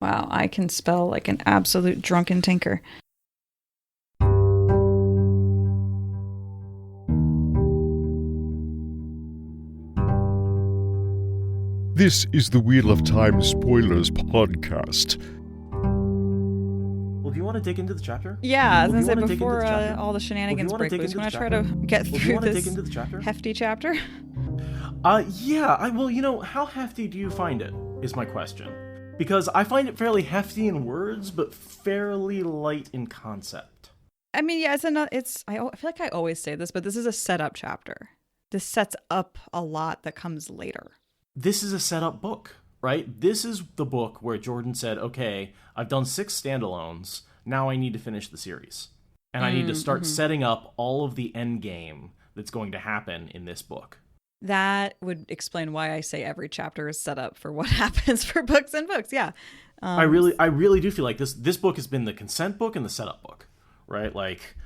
Wow, I can spell like an absolute drunken tinker. This is the Wheel of Time Spoilers podcast. Well, do you want to dig into the chapter? Yeah, I was Well, gonna say before all the shenanigans break loose, you want to try to get through this hefty chapter? Yeah. Well, how hefty do you find it, is my question. Because I find it fairly hefty in words, but fairly light in concept. I mean, yeah, I feel like I always say this, but this is a setup chapter. This sets up a lot that comes later. This is a setup book, right? This is the book where Jordan said, okay, I've done 6 standalones, now I need to finish the series. And I need to start setting up all of the end game that's going to happen in this book. That would explain why I say every chapter is set up for what happens for books and books, yeah. I really do feel like this book has been the consent book and the setup book, right? Like,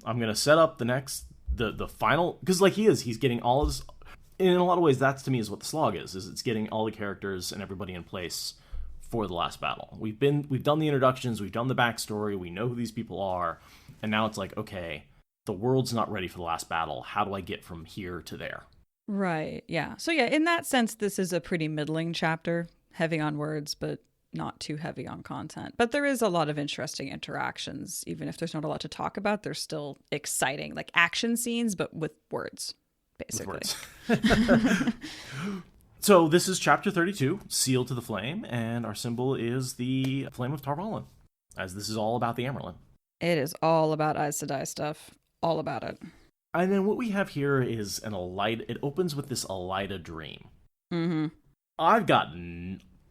I'm going to set up the final, because like he's getting all his... In a lot of ways, that's to me is what the slog is it's getting all the characters and everybody in place for the last battle. We've done the introductions, we've done the backstory, we know who these people are, and now it's like, okay, the world's not ready for the last battle. How do I get from here to there? Right, yeah. So yeah, in that sense, this is a pretty middling chapter, heavy on words, but not too heavy on content. But there is a lot of interesting interactions. Even if there's not a lot to talk about, there's still exciting, like action scenes, but with words. Basically. So this is chapter 32, Sealed to the Flame, and our symbol is the Flame of Tarvalin, as this is all about the Amerlin. It is all about Aes Sedai stuff. All about it. And then what we have here is an Elaida. It opens with this Elaida dream. Mm-hmm. I've got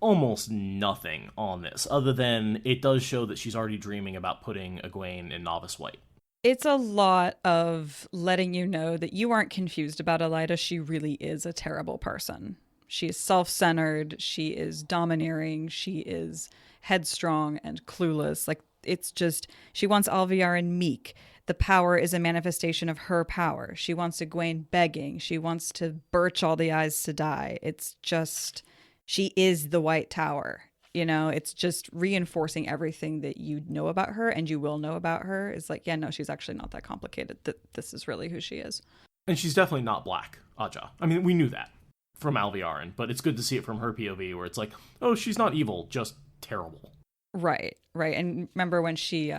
almost nothing on this, other than it does show that she's already dreaming about putting Egwene in Novice White. It's a lot of letting you know that you aren't confused about Elaida. She really is a terrible person. She is self-centered. She is domineering. She is headstrong and clueless. Like, it's just, she wants Alviarin meek. The power is a manifestation of her power. She wants Egwene begging. She wants to birch all the Aes Sedai. It's just, she is the White Tower. You know, it's just reinforcing everything that you know about her and you will know about her. It's like, yeah, no, she's actually not that complicated. This is really who she is. And she's definitely not black, Aja. I mean, we knew that from Alviarin, but it's good to see it from her POV where it's like, oh, she's not evil, just terrible. Right. And remember when she,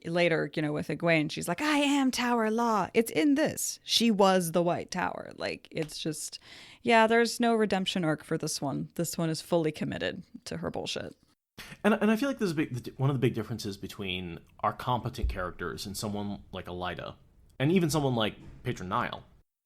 later, with Egwene, she's like, I am Tower Law. It's in this. She was the White Tower. Like, it's just... Yeah, there's no redemption arc for this one. This one is fully committed to her bullshit. And I feel like this is one of the big differences between our competent characters and someone like Elaida, and even someone like Patron Nile,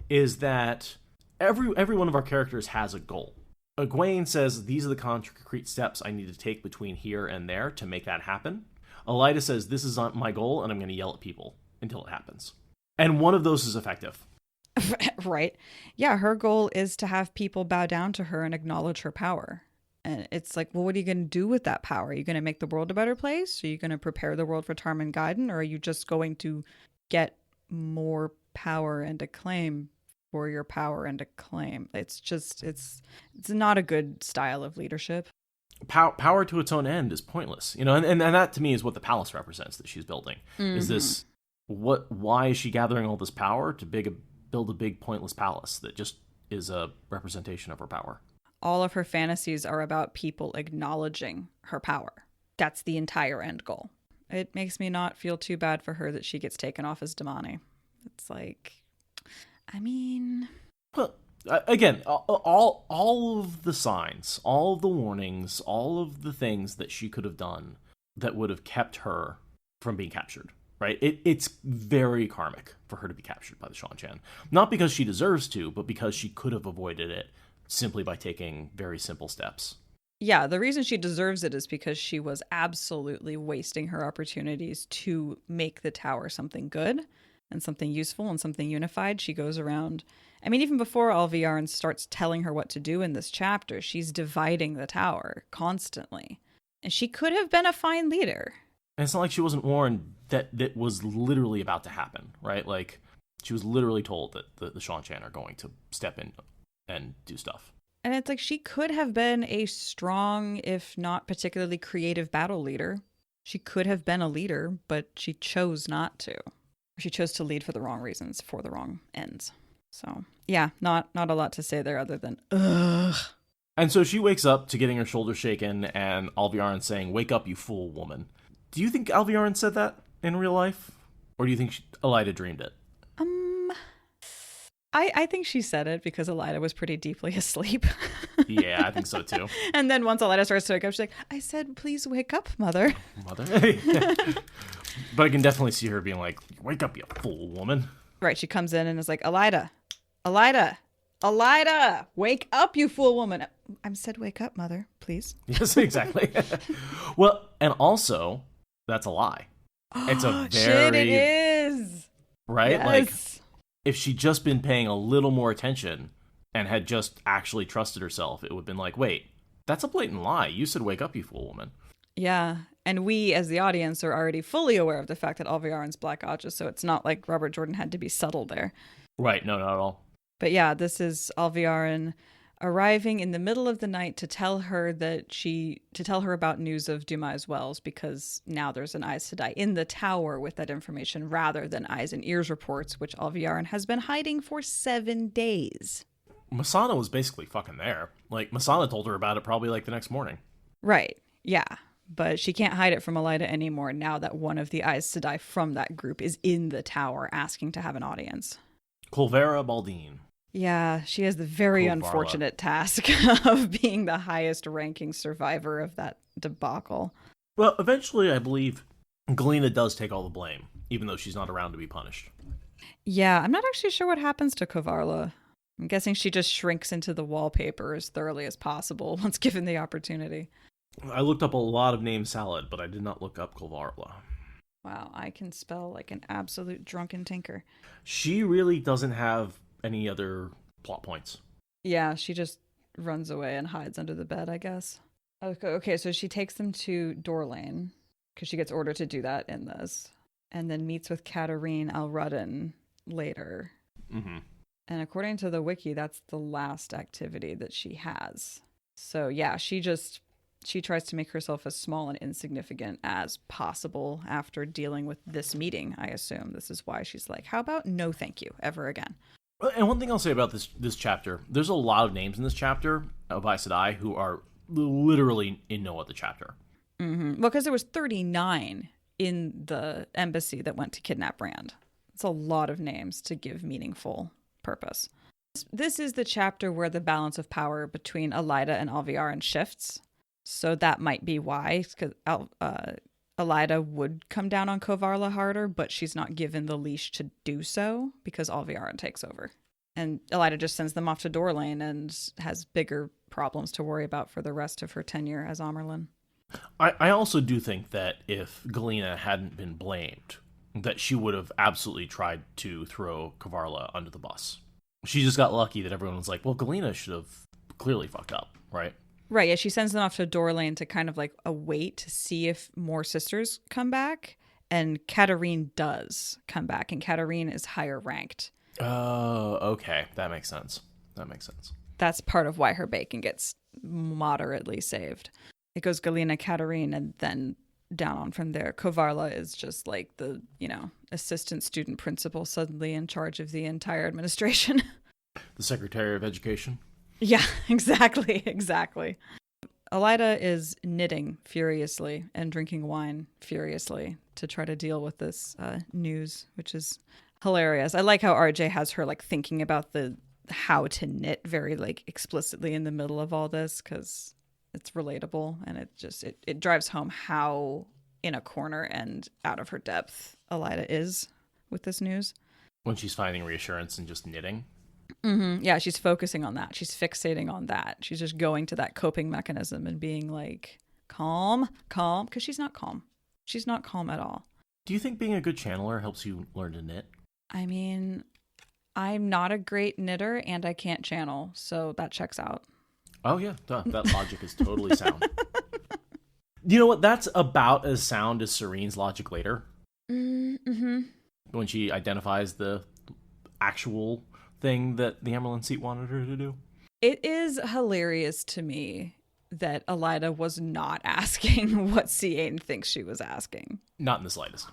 is that every one of our characters has a goal. Egwene says, these are the concrete steps I need to take between here and there to make that happen. Elaida says, this is my goal, and I'm going to yell at people until it happens. And one of those is effective. Right. Yeah, her goal is to have people bow down to her and acknowledge her power. And it's like, well, what are you going to do with that power? Are you going to make the world a better place? Are you going to prepare the world for Tarman Gaiden? Or are you just going to get more power and acclaim for your power and acclaim? It's just, it's not a good style of leadership. Power to its own end is pointless. And that to me is what the palace represents that she's building. Mm-hmm. Is this, why is she gathering all this power to build a big pointless palace that just is a representation of her power? All of her fantasies are about people acknowledging her power. That's the entire end goal. It makes me not feel too bad for her that she gets taken off as Dumai. It's like, I mean... Well, again, all of the signs, all of the warnings, all of the things that she could have done that would have kept her from being captured. Right? It's very karmic for her to be captured by the Seaine. Not because she deserves to, but because she could have avoided it simply by taking very simple steps. Yeah, the reason she deserves it is because she was absolutely wasting her opportunities to make the tower something good and something useful and something unified. She goes around... I mean, even before Alviarin starts telling her what to do in this chapter, she's dividing the tower constantly. And she could have been a fine leader. And it's not like she wasn't warned that was literally about to happen, right? Like, she was literally told that the Seaine are going to step in and do stuff. And it's like she could have been a strong, if not particularly creative battle leader. She could have been a leader, but she chose not to. She chose to lead for the wrong reasons, for the wrong ends. So, yeah, not a lot to say there other than, ugh. And so she wakes up to getting her shoulder shaken and Alviarin saying, "Wake up, you fool woman." Do you think Alviarin said that in real life? Or do you think Elaida dreamed it? I think she said it because Elaida was pretty deeply asleep. Yeah, I think so too. And then once Elaida starts to wake up, she's like, "I said, please wake up, mother." Mother? But I can definitely see her being like, "Wake up, you fool woman." Right, she comes in and is like, Elaida, wake up, you fool woman. I said, wake up, mother, please. Yes, exactly. Well, and also, that's a lie. It's a very... Shit, it is. Right? Yes. Like, if she'd just been paying a little more attention and had just actually trusted herself, it would have been like, wait, that's a blatant lie. You said, "Wake up, you fool woman." Yeah, and we, as the audience, are already fully aware of the fact that Alviarin's Black Aja, so it's not like Robert Jordan had to be subtle there. Right, no, not at all. But yeah, this is Alviarin arriving in the middle of the night to tell her about news of Dumai's wells, because now there's an Aes Sedai in the tower with that information rather than eyes and ears reports, which Alviarin has been hiding for 7 days. Masana was basically fucking there. Like, Masana told her about it probably like the next morning. Right, yeah. But she can't hide it from Elaida anymore now that one of the Aes Sedai from that group is in the tower asking to have an audience. Colvera Baldine. Yeah, she has the very Covarla. unfortunate task of being the highest ranking survivor of that debacle. Well, eventually, I believe Galena does take all the blame, even though she's not around to be punished. Yeah, I'm not actually sure what happens to Covarla. I'm guessing she just shrinks into the wallpaper as thoroughly as possible once given the opportunity. I looked up a lot of name salad, but I did not look up Colvarla. Wow, I can spell like an absolute drunken tinker. She really doesn't have any other plot points. Yeah, she just runs away and hides under the bed, I guess. Okay, so she takes them to Dorlane, because she gets ordered to do that in this, and then meets with Katarine Alrudden later. Mm-hmm. And according to the wiki, that's the last activity that she has. So yeah, she tries to make herself as small and insignificant as possible after dealing with this meeting, I assume. This is why she's like, how about no thank you ever again? And one thing I'll say about this chapter, there's a lot of names in this chapter of Aes Sedai who are literally in no other chapter. Mm-hmm. Well, because there was 39 in the embassy that went to kidnap Brand. It's a lot of names to give meaningful purpose. This is the chapter where the balance of power between Elaida and Alviarin shifts. So that might be why, because Elaida would come down on Covarla harder, but she's not given the leash to do so because Alviarin takes over. And Elaida just sends them off to Dorlane and has bigger problems to worry about for the rest of her tenure as Amerlin. I also do think that if Galena hadn't been blamed, that she would have absolutely tried to throw Covarla under the bus. She just got lucky that everyone was like, well, Galena should have clearly fucked up, right? Right, yeah, she sends them off to Dorlane to kind of like await to see if more sisters come back. And Katarine does come back, and Katarine is higher ranked. Oh, okay. That makes sense. That's part of why her bacon gets moderately saved. It goes Galena, Katarine, and then down on from there. Covarla is just like the, assistant student principal suddenly in charge of the entire administration. The Secretary of Education. Yeah, exactly. Elaida is knitting furiously and drinking wine furiously to try to deal with this news, which is hilarious. I like how RJ has her like thinking about the how to knit very like explicitly in the middle of all this, because it's relatable, and it drives home how in a corner and out of her depth Elaida is with this news. When she's finding reassurance and just knitting. Mm-hmm. Yeah, she's focusing on that. She's fixating on that. She's just going to that coping mechanism and being like, calm, because she's not calm. She's not calm at all. Do you think being a good channeler helps you learn to knit? I mean, I'm not a great knitter and I can't channel, so that checks out. Oh, yeah. Duh. That logic is totally sound. You know what? That's about as sound as Sereine's logic later. Mm-hmm. When she identifies the actual thing that the Amerlin seat wanted her to do. It is hilarious to me that Elaida was not asking what Seaine thinks she was asking. Not in the slightest.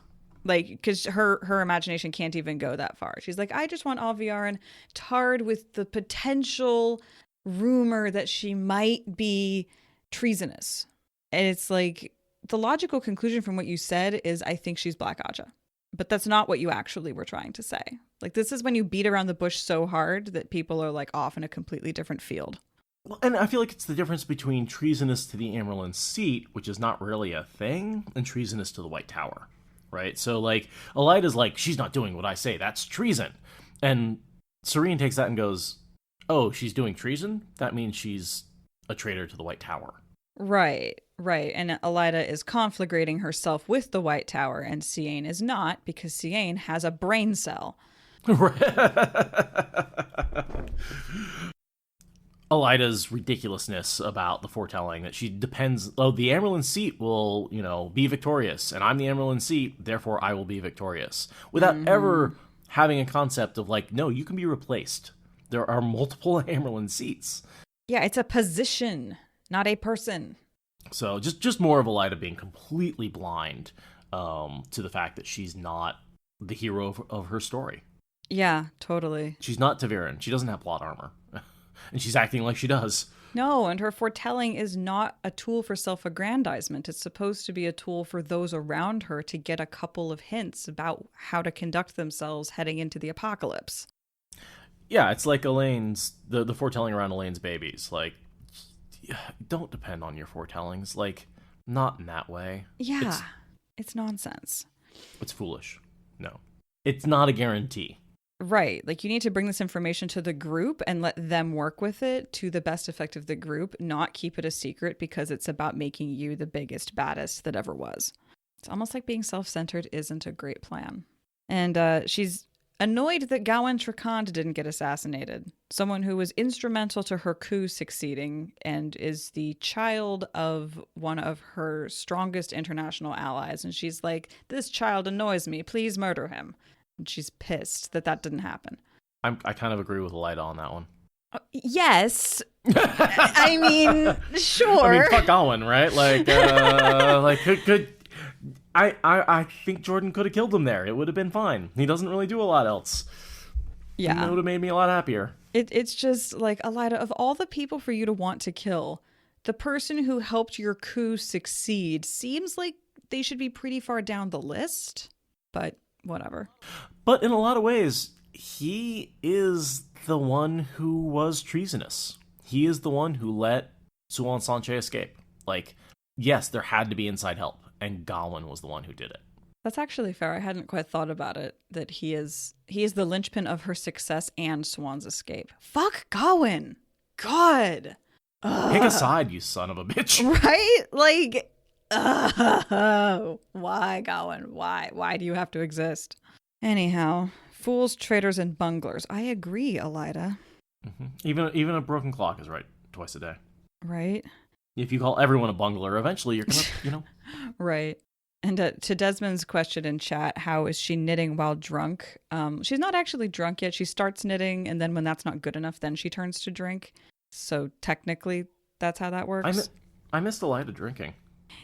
Like, because her imagination can't even go that far. She's like, I just want Alviarin tarred with the potential rumor that she might be treasonous. And it's like, the logical conclusion from what you said is, I think she's Black Aja. But that's not what you actually were trying to say. Like, this is when you beat around the bush so hard that people are like off in a completely different field. Well, and I feel like it's the difference between treasonous to the Amarylline seat, which is not really a thing, and treasonous to the White Tower, right? So, like, Elaida's like, she's not doing what I say, that's treason. And Seaine takes that and goes, oh, she's doing treason? That means she's a traitor to the White Tower. Right. And Elaida is conflagrating herself with the White Tower, and Seaine is not, because Seaine has a brain cell. Elaida's ridiculousness about the foretelling that she depends, the Amarylline seat will, be victorious, and I'm the Amarylline seat, therefore I will be victorious. Without ever having a concept of like, no, you can be replaced. There are multiple Amarylline seats. Yeah, it's a position, not a person. So just more of Elaida being completely blind to the fact that she's not the hero of her story. Yeah, totally. She's not Ta'Veren. She doesn't have plot armor. And she's acting like she does. No, and her foretelling is not a tool for self-aggrandizement. It's supposed to be a tool for those around her to get a couple of hints about how to conduct themselves heading into the apocalypse. Yeah, it's like Elaine's, the foretelling around Elaine's babies. Like, don't depend on your foretellings. Like, not in that way. Yeah, it's nonsense. It's foolish. No. It's not a guarantee. Right. Like, you need to bring this information to the group and let them work with it to the best effect of the group, not keep it a secret because it's about making you the biggest, baddest that ever was. It's almost like being self-centered isn't a great plan. And she's annoyed that Gawain Trakand didn't get assassinated. Someone who was instrumental to her coup succeeding and is the child of one of her strongest international allies. And she's like, this child annoys me. Please murder him. And she's pissed that didn't happen. I kind of agree with Elaida on that one. Yes. I mean, sure. I mean, fuck Gawain, right? Like, I think Jordan could have killed him there. It would have been fine. He doesn't really do a lot else. Yeah. It would have made me a lot happier. It's just like, Elaida, of all the people for you to want to kill, the person who helped your coup succeed seems like they should be pretty far down the list. But whatever. But in a lot of ways, he is the one who was treasonous. He is the one who let Suan Sanche escape. Like, yes, there had to be inside help, and Gawain was the one who did it. That's actually fair. I hadn't quite thought about it, that he is the linchpin of her success and Swan's escape. Fuck Gawain. God. Pick a side, you son of a bitch. Right? Like, why, Gawain? Why do you have to exist? Anyhow, fools, traitors, and bunglers. I agree, Elaida. Mm-hmm. Even a broken clock is right twice a day. Right? If you call everyone a bungler, eventually you're gonna, Right. And to Desmond's question in chat, how is she knitting while drunk? She's not actually drunk yet. She starts knitting, and then when that's not good enough, then she turns to drink. So technically, that's how that works. I missed Elaida drinking.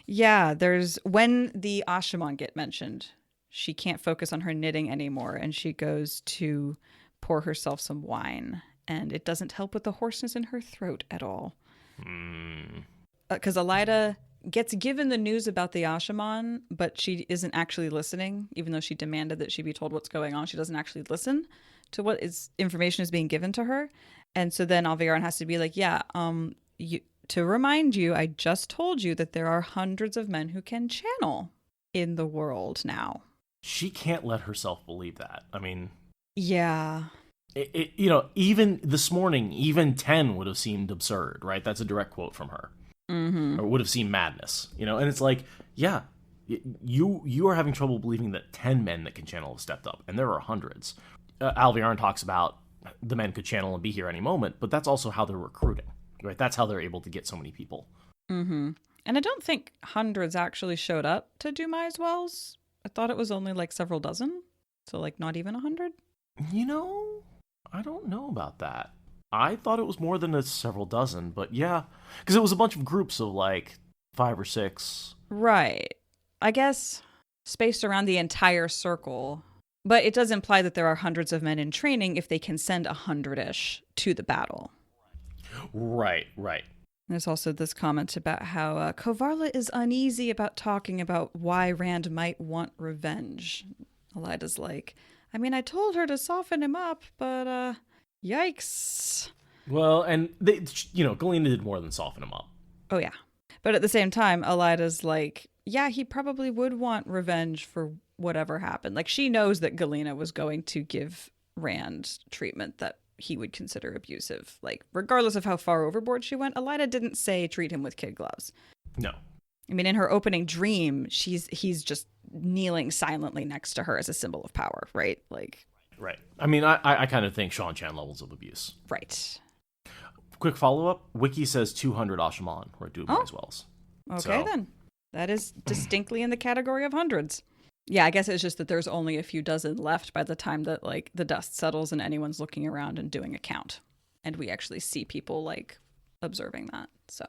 Yeah, when the Ashaman get mentioned, she can't focus on her knitting anymore, and she goes to pour herself some wine, and it doesn't help with the hoarseness in her throat at all. Because Elaida gets given the news about the Ashaman, but she isn't actually listening, even though she demanded that she be told what's going on. She doesn't actually listen to what information is being given to her. And so then Alviarin has to be like, to remind you, I just told you that there are hundreds of men who can channel in the world now. She can't let herself believe that. I mean... Yeah. Even this morning, even 10 would have seemed absurd, right? That's a direct quote from her. Mm-hmm. Or would have seemed madness, And it's like, yeah, you are having trouble believing that 10 men that can channel have stepped up, and there are hundreds. Alviarin talks about the men could channel and be here any moment, but that's also how they're recruiting, right? That's how they're able to get so many people. Mm-hmm. And I don't think hundreds actually showed up to Dumai's wells. I thought it was only like several dozen. So like not even 100. I don't know about that. I thought it was more than several dozen, but yeah. Because it was a bunch of groups of like 5 or 6. Right. I guess spaced around the entire circle. But it does imply that there are hundreds of men in training if they can send 100-ish to the battle. Right, right. There's also this comment about how Kovarla is uneasy about talking about why Rand might want revenge. Elaida's like, I mean, I told her to soften him up, but yikes. Well, and Galena did more than soften him up. Oh, yeah. But at the same time, Elaida's like, yeah, he probably would want revenge for whatever happened. Like, she knows that Galena was going to give Rand treatment that he would consider abusive. Like, regardless of how far overboard she went, Elaida didn't say treat him with kid gloves. No. I mean, in her opening dream, he's just kneeling silently next to her as a symbol of power, right? Like, right. I mean, I kind of think Sean Chan levels of abuse. Right. Quick follow-up. Wiki says 200 Ashaman were at Dumai's wells. Okay, then. That is distinctly in the category of hundreds. Yeah, I guess it's just that there's only a few dozen left by the time that, like, the dust settles and anyone's looking around and doing a count. And we actually see people, like, observing that. So,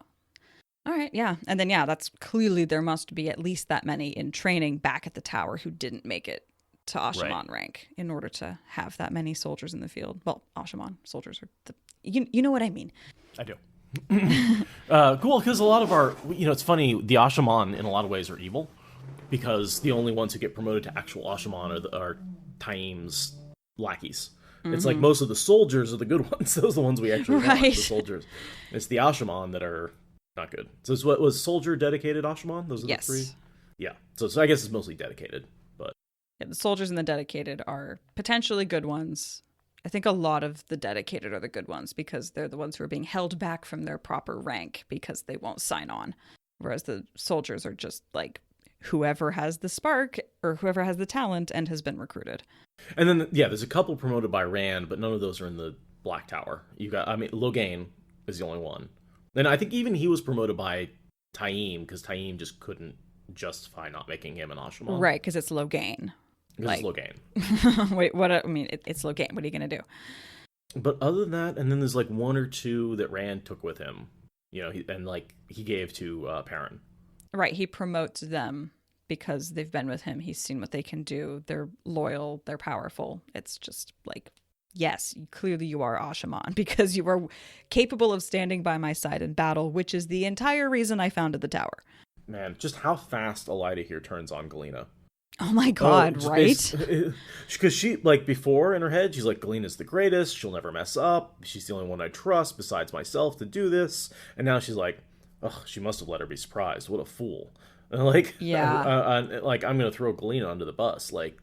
all right, yeah. And then, yeah, that's clearly there must be at least that many in training back at the tower who didn't make it to Ashaman rank in order to have that many soldiers in the field. Well, Ashaman soldiers are you know what I mean. I do. Cool, because a lot of our, it's funny, the Ashaman in a lot of ways are evil, because the only ones who get promoted to actual Ashaman are Taim's lackeys. Mm-hmm. It's like most of the soldiers are the good ones. Those are the ones we actually want, the soldiers. It's the Ashaman that are not good. So it's what was soldier dedicated Ashaman? Those are the 3? Yeah. So I guess it's mostly dedicated, but yeah, the soldiers and the dedicated are potentially good ones. I think a lot of the dedicated are the good ones because they're the ones who are being held back from their proper rank because they won't sign on. Whereas the soldiers are just like whoever has the spark or whoever has the talent and has been recruited. And then, yeah, there's a couple promoted by Rand, but none of those are in the Black Tower. Logain is the only one. And I think even he was promoted by Taim because Taim just couldn't justify not making him an Ashaman. Right, because it's Logain. Because it's Logain. Wait, what? I mean, it's Logain. What are you going to do? But other than that, and then there's like 1 or 2 that Rand took with him, he gave to Perrin. Right, he promotes them because they've been with him. He's seen what they can do. They're loyal. They're powerful. It's just like, yes, clearly you are Ashaman because you are capable of standing by my side in battle, which is the entire reason I founded the tower. Man, just how fast Elaida here turns on Galena. Oh my god, right? Because she, like, before in her head, she's like, Galena's the greatest, she'll never mess up, she's the only one I trust besides myself to do this. And now she's like, oh, she must have let her be surprised. What a fool. And like, I'm going to throw Galena under the bus. Like,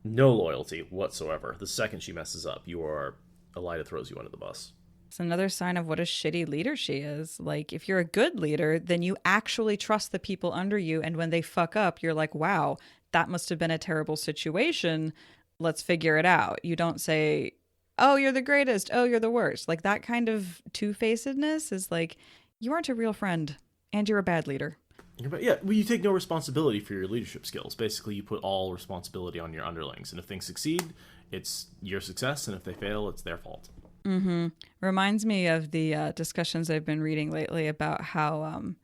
no loyalty whatsoever. The second she messes up, Elaida throws you under the bus. It's another sign of what a shitty leader she is. Like, if you're a good leader, then you actually trust the people under you. And when they fuck up, you're like, wow, that must have been a terrible situation. Let's figure it out. You don't say, oh, you're the greatest. Oh, you're the worst. Like, that kind of two-facedness is like, you aren't a real friend and you're a bad leader. Yeah, well, you take no responsibility for your leadership skills. Basically, you put all responsibility on your underlings. And if things succeed, it's your success. And if they fail, it's their fault. Mm-hmm. Reminds me of the discussions I've been reading lately about how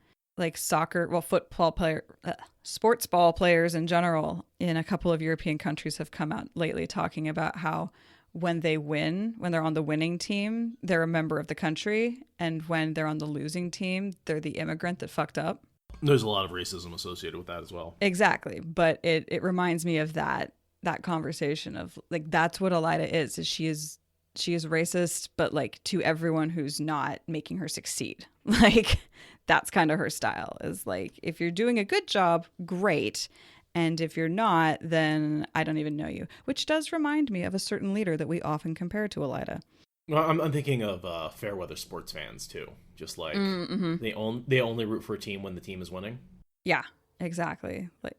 sports ball players in general in a couple of European countries have come out lately talking about how when they win, when they're on the winning team, they're a member of the country. And when they're on the losing team, they're the immigrant that fucked up. There's a lot of racism associated with that as well. Exactly. But it reminds me of that conversation of like, that's what Elaida is she is racist, but like to everyone who's not making her succeed. Like, that's kind of her style is like, if you're doing a good job, great. And if you're not, then I don't even know you, which does remind me of a certain leader that we often compare to Elaida. Well, I'm thinking of fair weather sports fans too. Just like they only root for a team when the team is winning. Yeah, exactly. Like,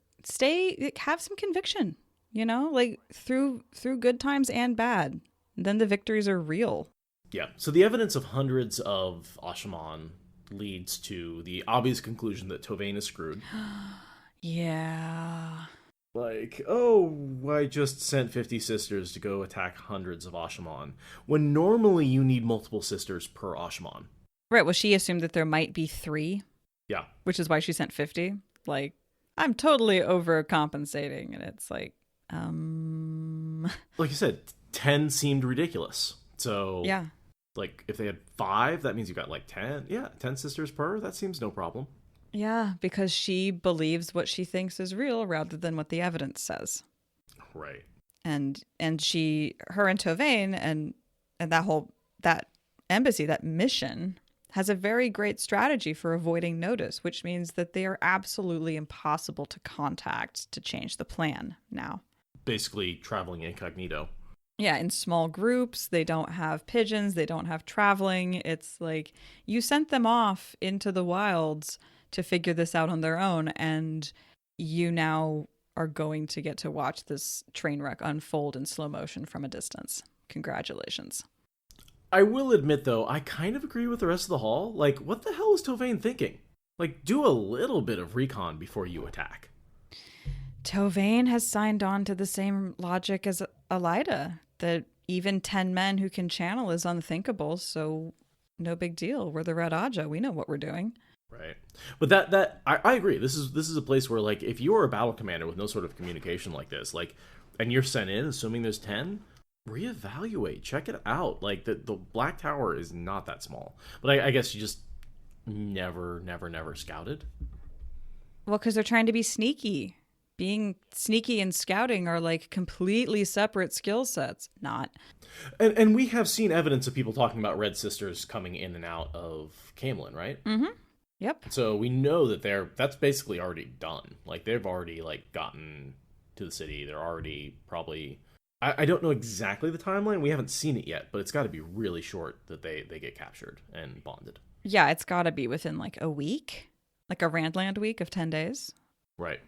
have some conviction, like through good times and bad. Then the victories are real. Yeah. So the evidence of hundreds of Ashaman leads to the obvious conclusion that Tovann is screwed. Yeah. Like, oh, I just sent 50 sisters to go attack hundreds of Ashaman, when normally you need multiple sisters per Ashaman. Right, well, she assumed that there might be 3. Yeah. Which is why she sent 50. Like, I'm totally overcompensating. And it's like, Like you said, 10 seemed ridiculous. So, yeah. like, if they had 5, that means you got, like, 10. Yeah, 10 sisters per. That seems no problem. Yeah, because she believes what she thinks is real rather than what the evidence says. Right. And her and Tauvain and that embassy, that mission, has a very great strategy for avoiding notice, which means that they are absolutely impossible to contact to change the plan now. Basically traveling incognito. Yeah, in small groups. They don't have pigeons. They don't have traveling. It's like you sent them off into the wilds to figure this out on their own, and you now are going to get to watch this train wreck unfold in slow motion from a distance. Congratulations. I will admit, though, I kind of agree with the rest of the hall. Like, what the hell is Tauvain thinking? Like, do a little bit of recon before you attack. Tauvain has signed on to the same logic as Elaida, that even 10 men who can channel is unthinkable, so no big deal. We're the Red Aja. We know what we're doing. Right. But I agree. This is a place where, like, if you're a battle commander with no sort of communication like this, like, and you're sent in, assuming there's 10, reevaluate, check it out. Like, the Black Tower is not that small. But I guess you just never scouted. Well, because they're trying to be sneaky. Being sneaky and scouting are like completely separate skill sets. Not. And we have seen evidence of people talking about Red Sisters coming in and out of Camelin, right? Mm-hmm. Yep. So we know that that's basically already done. Like, they've already, like, gotten to the city. They're already probably... I don't know exactly the timeline. We haven't seen it yet, but it's got to be really short that they get captured and bonded. Yeah, it's got to be within like a week. Like a Randland week of 10 days. Right.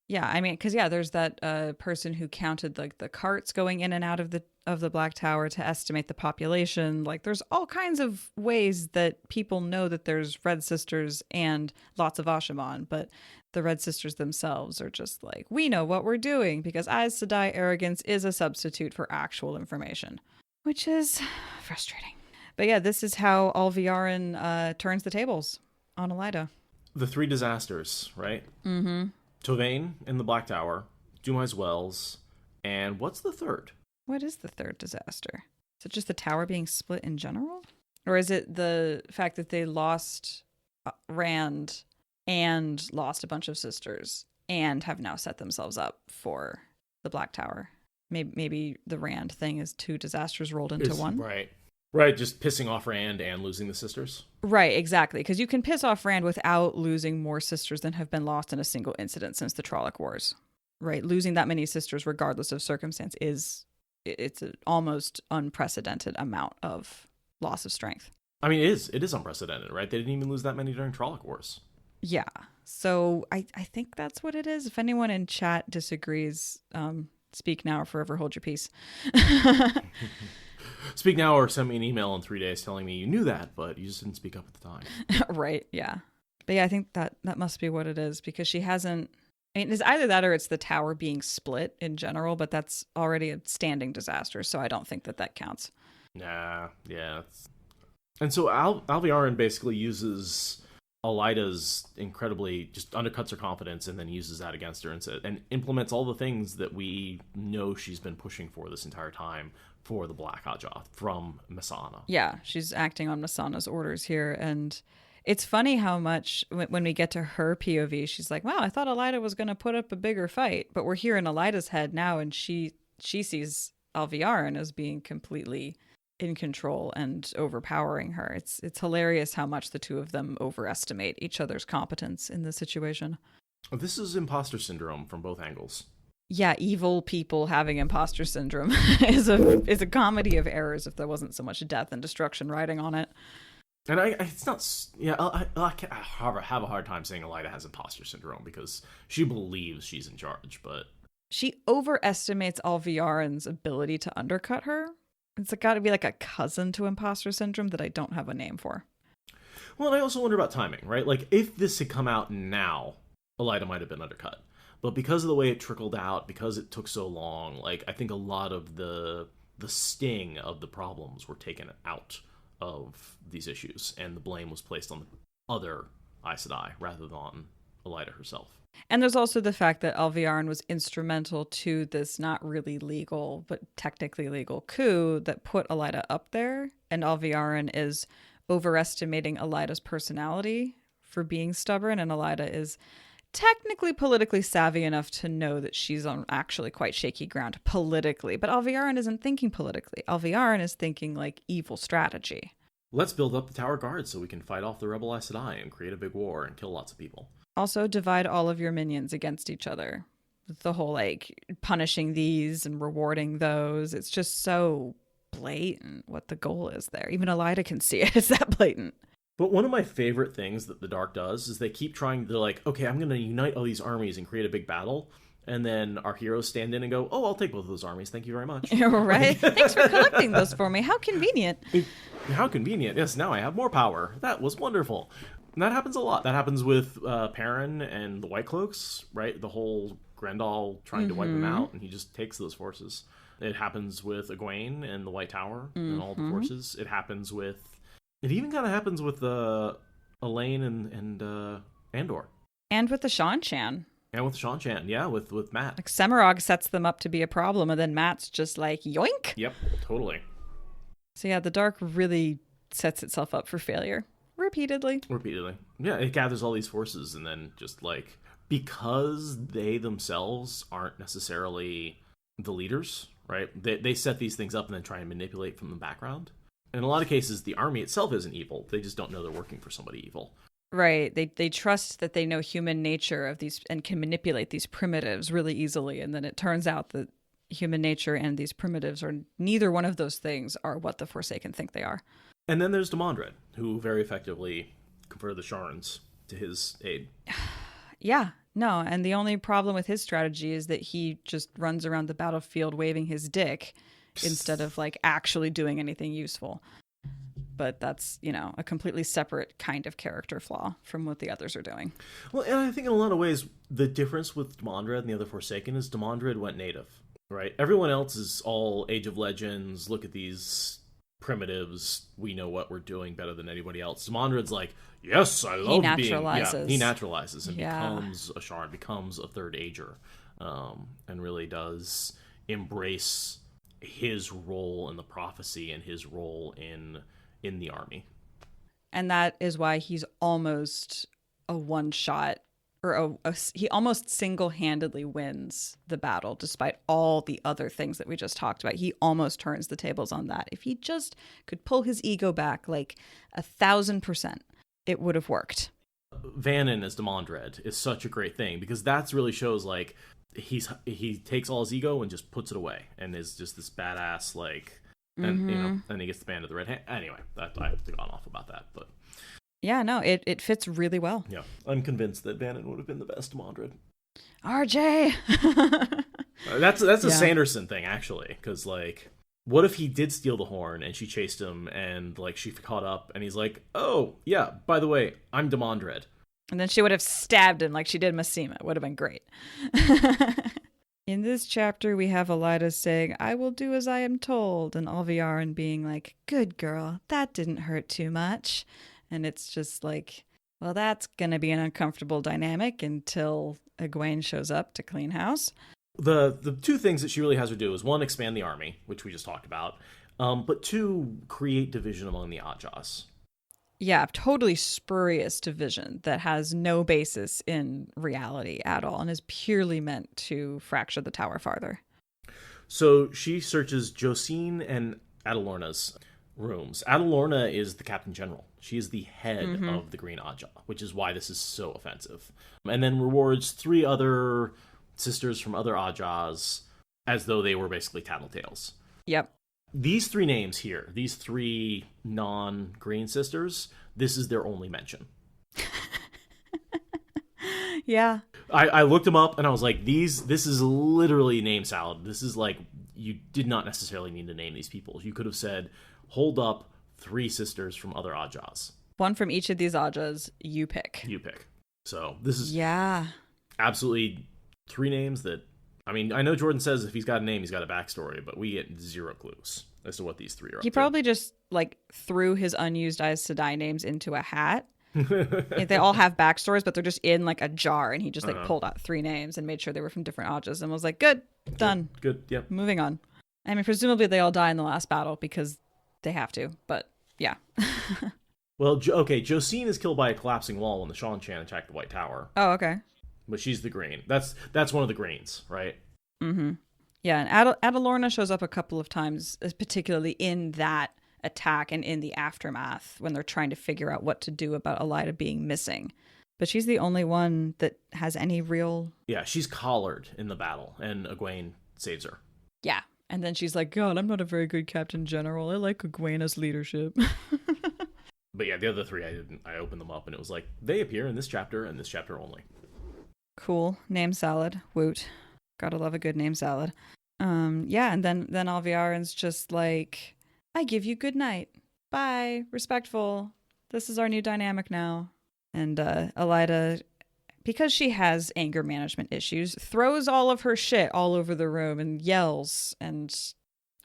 Yeah, I mean, because there's that person who counted like the carts going in and out of the Black Tower to estimate the population. Like, there's all kinds of ways that people know that there's Red Sisters and lots of Ashaman, but the Red Sisters themselves are just like, we know what we're doing because Aes Sedai arrogance is a substitute for actual information, which is frustrating. But yeah, this is how Alviarin turns the tables on Elaida. The 3 disasters, right? Mm-hmm. Tauvain in the Black Tower, Dumai's Wells, and what's the third? What is the third disaster? Is it just the tower being split in general? Or is it the fact that they lost Rand and lost a bunch of sisters and have now set themselves up for the Black Tower? Maybe the Rand thing is 2 disasters rolled into one? Right, just pissing off Rand and losing the sisters? Right, exactly. Because you can piss off Rand without losing more sisters than have been lost in a single incident since the Trolloc Wars. Right, losing that many sisters regardless of circumstance it's an almost unprecedented amount of loss of strength. I mean, it is unprecedented, right? They didn't even lose that many during Trolloc Wars. Yeah, so I think that's what it is. If anyone in chat disagrees, speak now or forever hold your peace. Speak now or send me an email in 3 days telling me you knew that, but you just didn't speak up at the time. Right, yeah. But yeah, I think that must be what it is, because she hasn't... I mean, it's either that or it's the tower being split in general, but that's already a standing disaster, so I don't think that counts. Nah, yeah. And so Alviarin basically uses Elaida's incredibly... just undercuts her confidence and then uses that against her and implements all the things that we know she's been pushing for this entire time for the Black Aja from Masana. Yeah, she's acting on Masana's orders here, and it's funny how much when we get to her POV, she's like, wow, I thought Elaida was going to put up a bigger fight, but we're here in Elaida's head now, and she sees Alviarin as being completely in control and overpowering her. It's hilarious how much the two of them overestimate each other's competence in this situation. This is imposter syndrome from both angles. Yeah, evil people having imposter syndrome is a comedy of errors if there wasn't so much death and destruction riding on it. And it's not... Yeah, I have a hard time saying Elaida has imposter syndrome because she believes she's in charge, but... She overestimates Alviarin's ability to undercut her. It's got to be like a cousin to imposter syndrome that I don't have a name for. Well, and I also wonder about timing, right? Like, if this had come out now, Elaida might have been undercut. But because of the way it trickled out, because it took so long, like, I think a lot of the sting of the problems were taken out of these issues, and the blame was placed on the other Aes Sedai rather than on Elaida herself. And there's also the fact that Alviarin was instrumental to this not really legal, but technically legal coup that put Elaida up there. And Alviarin is overestimating Elaida's personality for being stubborn. And Elaida is technically politically savvy enough to know that she's on actually quite shaky ground politically. But Alviarin isn't thinking politically. Alviarin is thinking like evil strategy. Let's build up the Tower Guard so we can fight off the rebel Aes Sedai and create a big war and kill lots of people. Also, divide all of your minions against each other. The whole, like, punishing these and rewarding those. It's just so blatant what the goal is there. Even Elaida can see it. It's that blatant. But one of my favorite things that the Dark does is they keep trying, they're like, okay, I'm going to unite all these armies and create a big battle. And then our heroes stand in and go, oh, I'll take both of those armies. Thank you very much. Right? Thanks for collecting those for me. How convenient. How convenient. Yes, now I have more power. That was wonderful. And that happens a lot. That happens with Perrin and the White Cloaks, right? The whole Grendel trying to wipe them out, and he just takes those forces. It happens with Egwene and the White Tower and all the forces. It happens with... It even kind of happens with Elaine and Andor. And with the Shan-Chan. And with Shan-Chan, yeah, with Matt. Like, Semirog sets them up to be a problem, and then Matt's just like, yoink! Yep, totally. So yeah, the Dark really sets itself up for failure. Repeatedly. Yeah, it gathers all these forces, and then just like, because they themselves aren't necessarily the leaders, right? They set these things up and then try and manipulate from the background. In a lot of cases, the army itself isn't evil. They just don't know they're working for somebody evil. Right. They trust that they know human nature of these and can manipulate these primitives really easily. And then it turns out that human nature and these primitives are neither one of those things are what the Forsaken think they are. And then there's Demandred, who very effectively converted the Sharns to his aid. Yeah, no, and the only problem with his strategy is that he just runs around the battlefield waving his dick instead of like actually doing anything useful. But that's, you know, a completely separate kind of character flaw from what the others are doing. Well, and I think in a lot of ways, the difference with Demandred and the other Forsaken is Demandred went native, right? Everyone else is all Age of Legends, look at these primitives, we know what we're doing better than anybody else. Demandred's like, yes, I love being... Yeah, he naturalizes and becomes a Sharn, becomes a third Ager, and really does embrace his role in the prophecy and his role in the army. And that is why he's almost a one-shot, or he almost single-handedly wins the battle, despite all the other things that we just talked about. He almost turns the tables on that. If he just could pull his ego back like 1,000%, it would have worked. Vannon as Demandred is such a great thing, because that's really shows like he takes all his ego and just puts it away and is just this badass, like, and you know, and he gets the band of the red hand. Anyway, I have to gone off about that, but yeah, no, it fits really well. Yeah, I'm convinced that Vannon would have been the best Demandred. RJ. That's a Sanderson thing, actually, because like, what if he did steal the horn and she chased him and like she caught up and he's like, oh yeah, by the way, I'm Demandred. And then she would have stabbed him like she did Massima. It would have been great. In this chapter, we have Elaida saying, I will do as I am told, and Alviarin being like, good girl, that didn't hurt too much. And it's just like, well, that's going to be an uncomfortable dynamic until Egwene shows up to clean house. The two things that she really has her do is, one, expand the army, which we just talked about, but two, create division among the Ajahs. Yeah, totally spurious division that has no basis in reality at all and is purely meant to fracture the tower farther. So she searches Josine and Adalorna's rooms. Adalorna is the captain general. She is the head of the Green Ajah, which is why this is so offensive. And then rewards 3 other sisters from other Ajahs as though they were basically tattletales. Yep. These 3 names here, these 3 non-green sisters, this is their only mention. Yeah. I looked them up and I was like, this is literally name salad. This is like, you did not necessarily need to name these people. You could have said, hold up, 3 sisters from other Ajahs. One from each of these Ajahs, you pick. So this is absolutely 3 names that, I mean, I know Jordan says if he's got a name, he's got a backstory, but we get 0 clues as to what these 3 are. He probably just like threw his unused Aes Sedai names into a hat. They all have backstories, but they're just in like a jar, and he just like pulled out 3 names and made sure they were from different Ajas and was like, good, done. Good, yep. Moving on. I mean, presumably they all die in the last battle because they have to, but yeah. Well, okay, Seaine is killed by a collapsing wall when the Shan-Chan attack the White Tower. Oh, okay. But she's the green. That's one of the greens, right? Mm-hmm. Yeah, and Adalorna shows up a couple of times, particularly in that attack and in the aftermath when they're trying to figure out what to do about Elaida being missing. But she's the only one that has any real... Yeah, she's collared in the battle, and Egwene saves her. Yeah, and then she's like, God, I'm not a very good Captain General. I like Egwene's leadership. But yeah, the other 3, I opened them up, and it was like, they appear in this chapter and this chapter only. Cool. Name salad. Woot. Gotta love a good name salad. Yeah, and then Alviarin's just like, I give you good night. Bye. Respectful. This is our new dynamic now. And Elaida, because she has anger management issues, throws all of her shit all over the room and yells and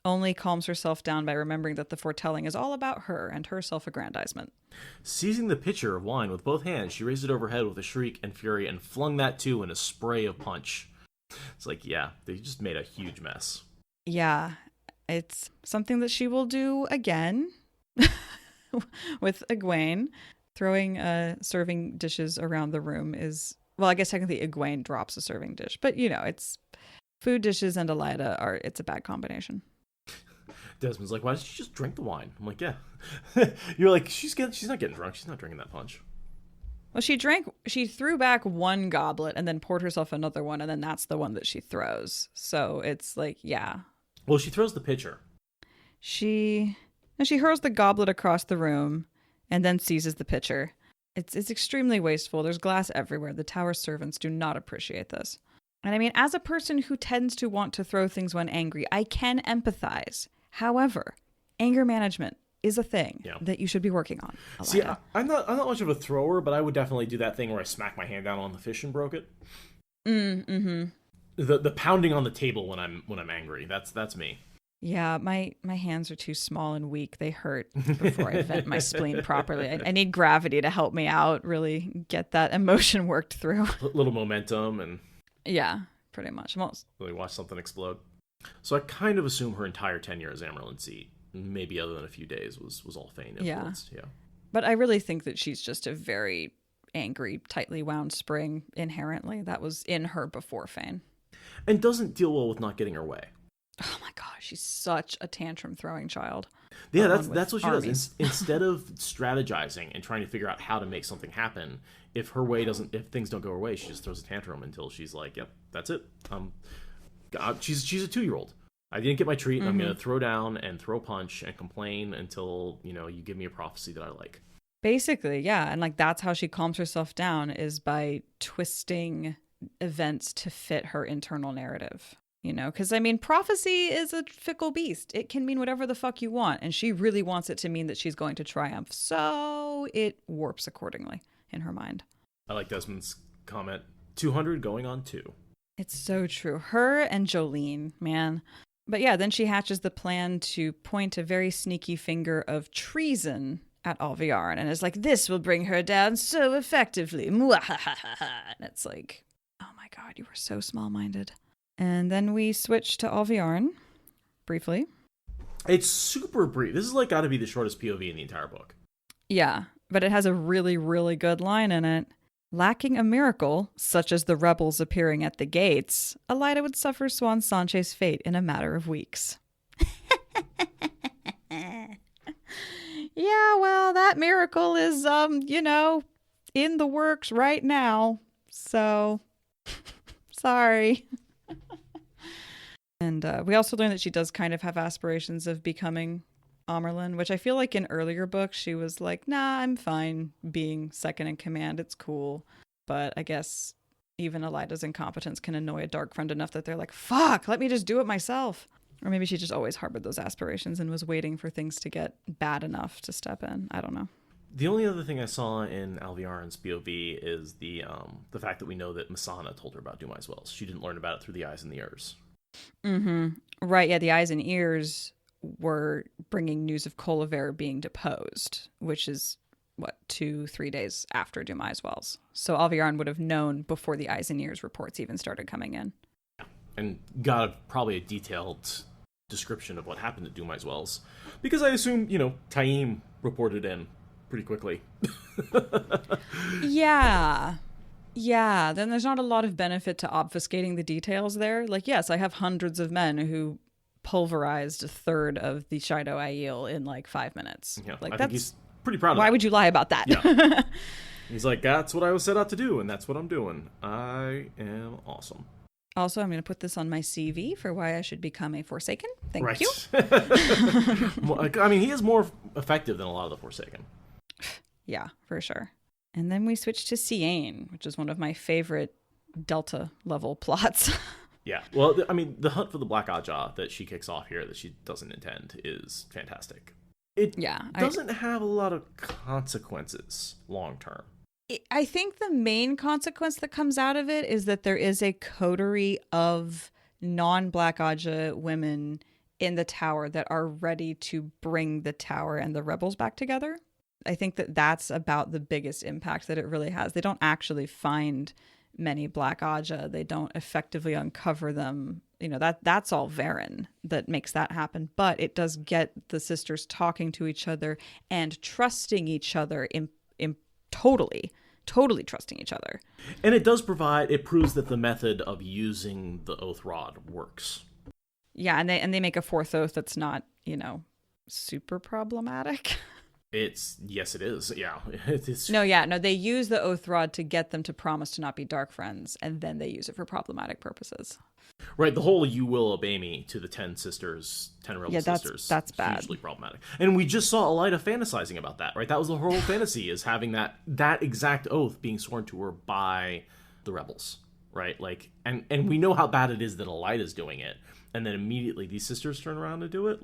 only calms herself down by remembering that the foretelling is all about her and her self-aggrandizement. Seizing the pitcher of wine with both hands, she raised it overhead with a shriek and fury and flung that too in a spray of punch. It's like, yeah, they just made a huge mess. Yeah, it's something that she will do again with Egwene. Throwing serving dishes around the room is, well, I guess technically Egwene drops a serving dish, but you know, it's food dishes and Elaida it's a bad combination. Desmond's like, why did she just drink the wine? I'm like, yeah. You're like, she's not getting drunk. She's not drinking that punch. Well, she threw back one goblet and then poured herself another one, and then that's the one that she throws. So it's like, yeah. Well, she throws the pitcher. She hurls the goblet across the room and then seizes the pitcher. It's extremely wasteful. There's glass everywhere. The tower servants do not appreciate this. And I mean, as a person who tends to want to throw things when angry, I can empathize. However, anger management is a thing that you should be working on. Elaida. See, I'm not much of a thrower, but I would definitely do that thing where I smack my hand down on the fish and broke it. Mm-hmm. The pounding on the table when I'm angry. That's me. Yeah, my hands are too small and weak. They hurt before I vent my spleen properly. I need gravity to help me out, really get that emotion worked through. Little momentum and... Yeah, pretty much. Really watch something explode. So I kind of assume her entire tenure as Amarylline Seat, maybe other than a few days, was all Fane influenced. Yeah. But I really think that she's just a very angry, tightly wound spring inherently. That was in her before Fane. And doesn't deal well with not getting her way. Oh my gosh, she's such a tantrum throwing child. Yeah, that's what she does. Instead of strategizing and trying to figure out how to make something happen, if things don't go her way, she just throws a tantrum until she's like, "Yep, that's it." She's a 2-year-old. I didn't get my treat. Mm-hmm. I'm gonna throw down and throw punch and complain until you give me a prophecy that I like. Basically, yeah, and like that's how she calms herself down, is by twisting events to fit her internal narrative. Because I mean, prophecy is a fickle beast. It can mean whatever the fuck you want, and she really wants it to mean that she's going to triumph. So it warps accordingly in her mind. I like Desmond's comment. 200 going on 2. It's so true. Her and Jolene, man. But yeah, then she hatches the plan to point a very sneaky finger of treason at Alviarin, and is like, this will bring her down so effectively. And it's like, oh my God, you were so small-minded. And then we switch to Alviarin, briefly. It's super brief. This is like got to be the shortest POV in the entire book. Yeah, but it has a really, really good line in it. Lacking a miracle, such as the rebels appearing at the gates, Elaida would suffer Swan Sanche's fate in a matter of weeks. Yeah, well, that miracle is, in the works right now. So, sorry. And we also learned that she does kind of have aspirations of becoming Amyrlin, which I feel like in earlier books she was like, nah, I'm fine being second in command. It's cool. But I guess even Elaida's incompetence can annoy a Darkfriend enough that they're like, fuck, let me just do it myself. Or maybe she just always harbored those aspirations and was waiting for things to get bad enough to step in. I don't know. The only other thing I saw in Alviarin's POV is the fact that we know that Masana told her about Dumai's wells. She didn't learn about it through the eyes and the ears. Mm-hmm. Right, yeah, the eyes and ears were bringing news of Colaver being deposed, which is, 2-3 days after Dumai's wells. So Alviarin would have known before the eyes and ears reports even started coming in. And got probably a detailed description of what happened at Dumai's wells. Because I assume, Taim reported in pretty quickly. Yeah, then there's not a lot of benefit to obfuscating the details there. Like, yes, I have hundreds of men who pulverized a third of the Shido Aiel in 5 minutes. Yeah, like, I think he's pretty proud of why that. would you lie about that? Yeah. He's like, that's what I was set out to do, and that's what I'm doing. I am awesome. Also, I'm going to put this on my CV for why I should become a Forsaken. Thank you. I mean, he is more effective than a lot of the Forsaken. Yeah, for sure. And then we switch to Seaine, which is one of my favorite Delta level plots. Yeah. Well, I mean, the hunt for the Black Ajah that she kicks off here that she doesn't intend is fantastic. It doesn't have a lot of consequences long term. I think the main consequence that comes out of it is that there is a coterie of non-Black Ajah women in the tower that are ready to bring the tower and the rebels back together. I think that that's about the biggest impact that it really has. They don't actually find many Black Ajah. They don't effectively uncover them. That's all Varen that makes that happen. But it does get the sisters talking to each other and trusting each other in totally trusting each other. And it proves that the method of using the oath rod works. Yeah, and they make a fourth oath that's not, super problematic. Yes, it is. Yeah. No, they use the oath rod to get them to promise to not be Darkfriends, and then they use it for problematic purposes. Right, the whole "you will obey me" to the 10 rebel sisters. That's bad. Hugely problematic. And we just saw Elaida fantasizing about that, right? That was the whole fantasy, is having that exact oath being sworn to her by the rebels, right? And we know how bad it is that Elaida's doing it, and then immediately these sisters turn around to do it.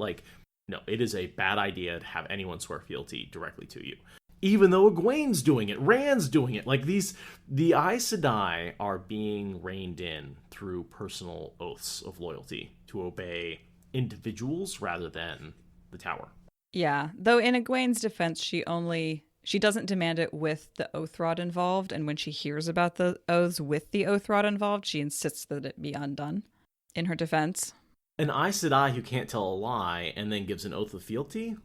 No, it is a bad idea to have anyone swear fealty directly to you. Even though Egwene's doing it, Rand's doing it. The Aes Sedai are being reined in through personal oaths of loyalty to obey individuals rather than the tower. Yeah, though in Egwene's defense, she doesn't demand it with the oath rod involved, and when she hears about the oaths with the oath rod involved, she insists that it be undone. In her defense. An Aes Sedai who can't tell a lie and then gives an oath of fealty?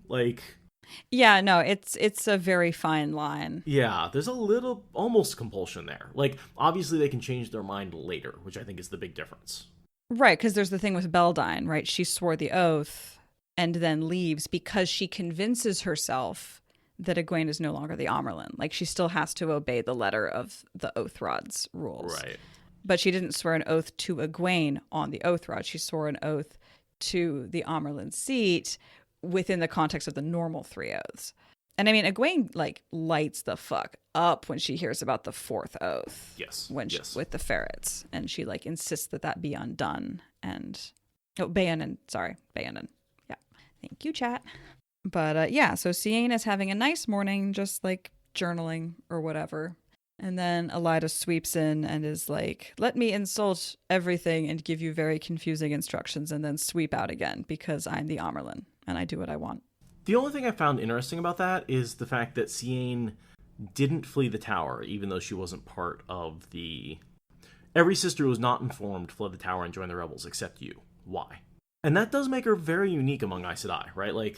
Yeah, no, it's a very fine line. Yeah, there's a little almost compulsion there. Obviously they can change their mind later, which I think is the big difference. Right, because there's the thing with Beldine, right? She swore the oath and then leaves because she convinces herself that Egwene is no longer the Amerlin. She still has to obey the letter of the oath rod's rules. Right. But she didn't swear an oath to Egwene on the oath rod. She swore an oath to the Amerlin seat within the context of the normal 3 oaths. And I mean, Egwene lights the fuck up when she hears about the 4th oath. Yes. With the ferrets, and she insists that be undone. And Bayonin. Yeah, thank you, chat. But so Seaine is having a nice morning, just journaling or whatever. And then Elaida sweeps in and is like, let me insult everything and give you very confusing instructions and then sweep out again because I'm the Amerlin and I do what I want. The only thing I found interesting about that is the fact that Seaine didn't flee the tower, even though she wasn't part of the... Every sister who was not informed fled the tower and joined the rebels, except you. Why? And that does make her very unique among Aes Sedai, right?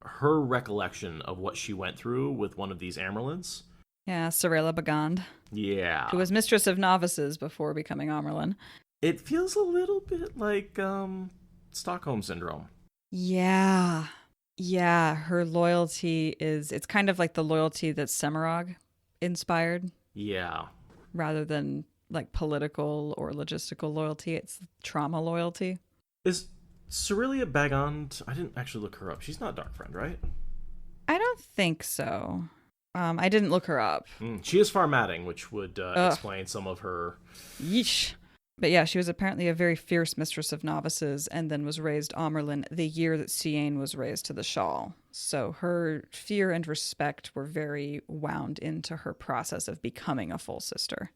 Her recollection of what she went through with one of these Amerlins... Yeah, Sorella Bagand. Yeah. Who was mistress of novices before becoming Amerlin. It feels a little bit like Stockholm Syndrome. Yeah. Yeah, her loyalty it's kind of like the loyalty that Semirog inspired. Yeah. Rather than political or logistical loyalty, it's trauma loyalty. Is Sorella Bagand... I didn't actually look her up. She's not Darkfriend, right? I don't think so. I didn't look her up. She is Farmatting, which would explain some of her... Yeesh. But yeah, she was apparently a very fierce mistress of novices and then was raised Amerlin the year that Seaine was raised to the Shawl. So her fear and respect were very wound into her process of becoming a full sister.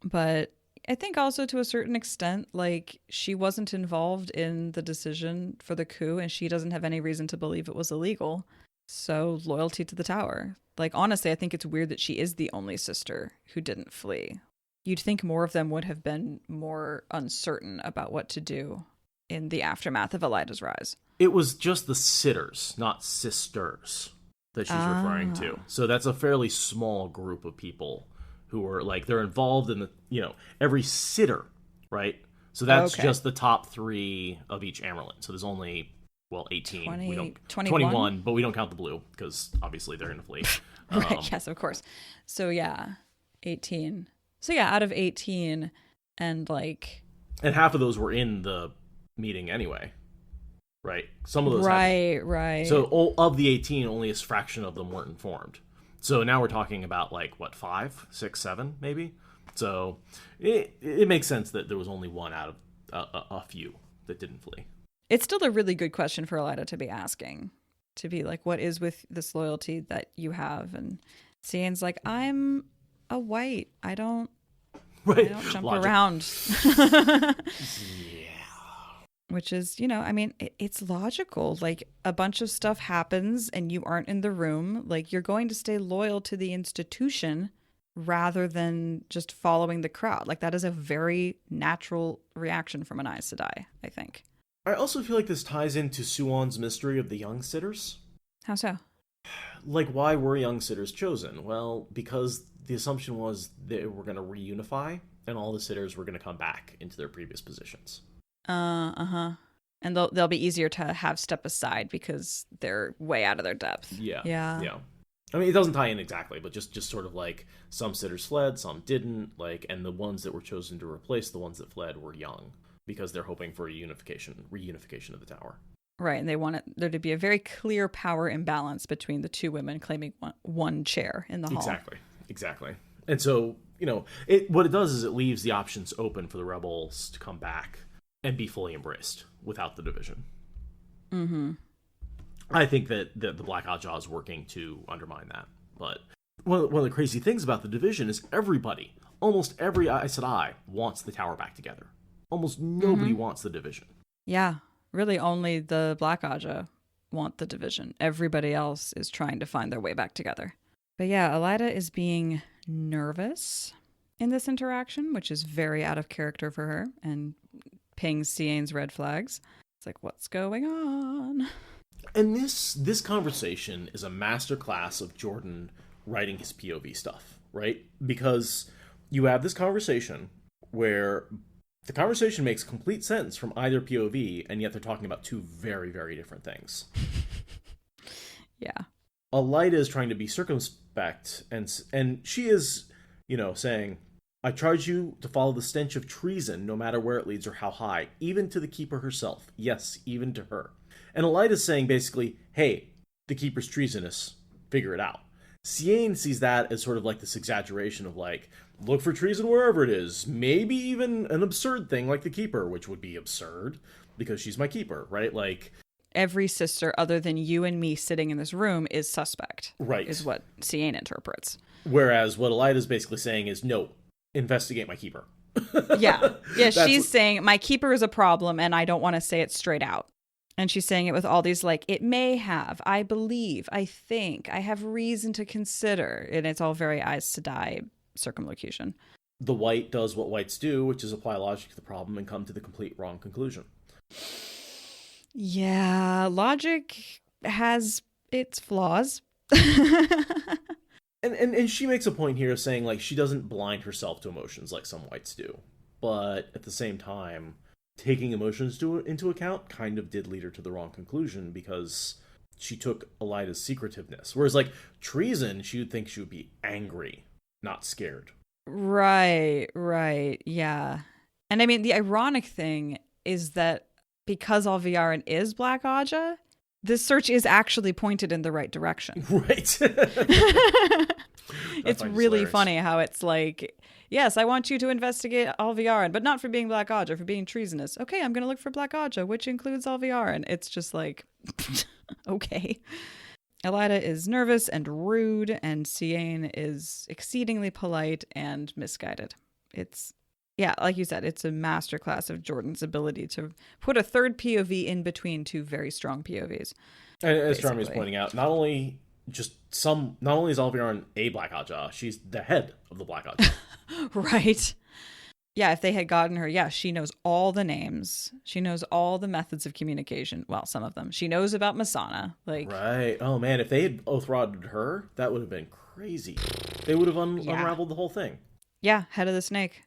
But I think also to a certain extent, like, she wasn't involved in the decision for the coup and she doesn't have any reason to believe it was illegal. So loyalty to the tower. Like, honestly, I think it's weird that she is the only sister who didn't flee. You'd think more of them would have been more uncertain about what to do in the aftermath of Elaida's rise. It was just the sitters, not sisters, that she's referring to. So that's a fairly small group of people who are, like, they're involved in the, every sitter, right? So that's just the top 3 of each Amerlin. So there's only, 18. 21, but we don't count the blue, because obviously they're going to flee. Right, yes, of course. So yeah, 18. So yeah, out of 18, and half of those were in the meeting anyway, right? Some of those, right. So of the 18, only a fraction of them weren't informed. So now we're talking about 5, 6, 7, maybe. So it makes sense that there was only one out of a few that didn't flee. It's still a really good question for Elaida to be asking, to be like, what is with this loyalty that you have? And Seaine's like, I'm a white. I don't jump around. Yeah. Which is, it's logical. Like, a bunch of stuff happens and you aren't in the room. Like, you're going to stay loyal to the institution rather than just following the crowd. Like, that is a very natural reaction from an Aes Sedai, I think. I also feel like this ties into Suon's mystery of the young sitters. How so? Like, why were young sitters chosen? Well, because the assumption was they were going to reunify, and all the sitters were going to come back into their previous positions. And they'll be easier to have step aside because they're way out of their depth. Yeah. I mean, it doesn't tie in exactly, but just sort of like some sitters fled, some didn't, and the ones that were chosen to replace the ones that fled were young because they're hoping for a reunification of the tower. Right, and they want there to be a very clear power imbalance between the two women claiming one chair in the hall. Exactly. And so, what it does is it leaves the options open for the rebels to come back and be fully embraced without the division. Mm-hmm. I think that the Black Ajah is working to undermine that. But one of the crazy things about the division is almost every Aes Sedai wants the tower back together. Almost nobody wants the division. Yeah, really only the Black Ajah want the division. Everybody else is trying to find their way back together. But yeah, Elaida is being nervous in this interaction, which is very out of character for her, and pings Seaine's red flags. It's like, what's going on? And this conversation is a masterclass of Jordan writing his POV stuff, right? Because you have this conversation where the conversation makes complete sense from either POV, and yet they're talking about two very, very different things. Yeah. Elaida is trying to be circumspect, and she is, saying, I charge you to follow the stench of treason, no matter where it leads or how high, even to the Keeper herself. Yes, even to her. And Elaida's saying, basically, hey, the Keeper's treasonous. Figure it out. Seaine sees that as sort of like this exaggeration of look for treason wherever it is. Maybe even an absurd thing like the Keeper, which would be absurd because she's my Keeper, right? Every sister other than you and me sitting in this room is suspect. Right. Is what Seaine interprets. Whereas what Elaida's basically saying is, no, investigate my Keeper. Yeah, she's saying my Keeper is a problem and I don't want to say it straight out. And she's saying it with all these it may have, I believe, I think, I have reason to consider. And it's all very Aes Sedai circumlocution. The white does what whites do, which is apply logic to the problem and come to the complete wrong conclusion. Yeah, logic has its flaws. And she makes a point here of saying, she doesn't blind herself to emotions like some whites do. But at the same time, taking emotions into account kind of did lead her to the wrong conclusion because she took Elaida's secretiveness. Whereas, treason, she would think she would be angry, not scared. Right, yeah. And I mean, the ironic thing is that because Alviarin is Black Ajah, this search is actually pointed in the right direction. Right. It's really funny how it's Yes, I want you to investigate Alviarin, but not for being Black Aja, for being treasonous. Okay, I'm going to look for Black Aja, which includes Alviarin. It's just like, okay. Elaida is nervous and rude, and Seaine is exceedingly polite and misguided. It's, yeah, like you said, it's a masterclass of Jordan's ability to put a third POV in between two very strong POVs. And as Jeremy is pointing out, not only is Alviarin a Black Aja, she's the head of the Black Aja. Right. Yeah, if they had gotten her, yeah, she knows all the names. She knows all the methods of communication. Well, some of them. She knows about Masana. Like, right. Oh, man, if they had oath-rodded her, that would have been crazy. They would have unraveled the whole thing. Yeah, head of the snake.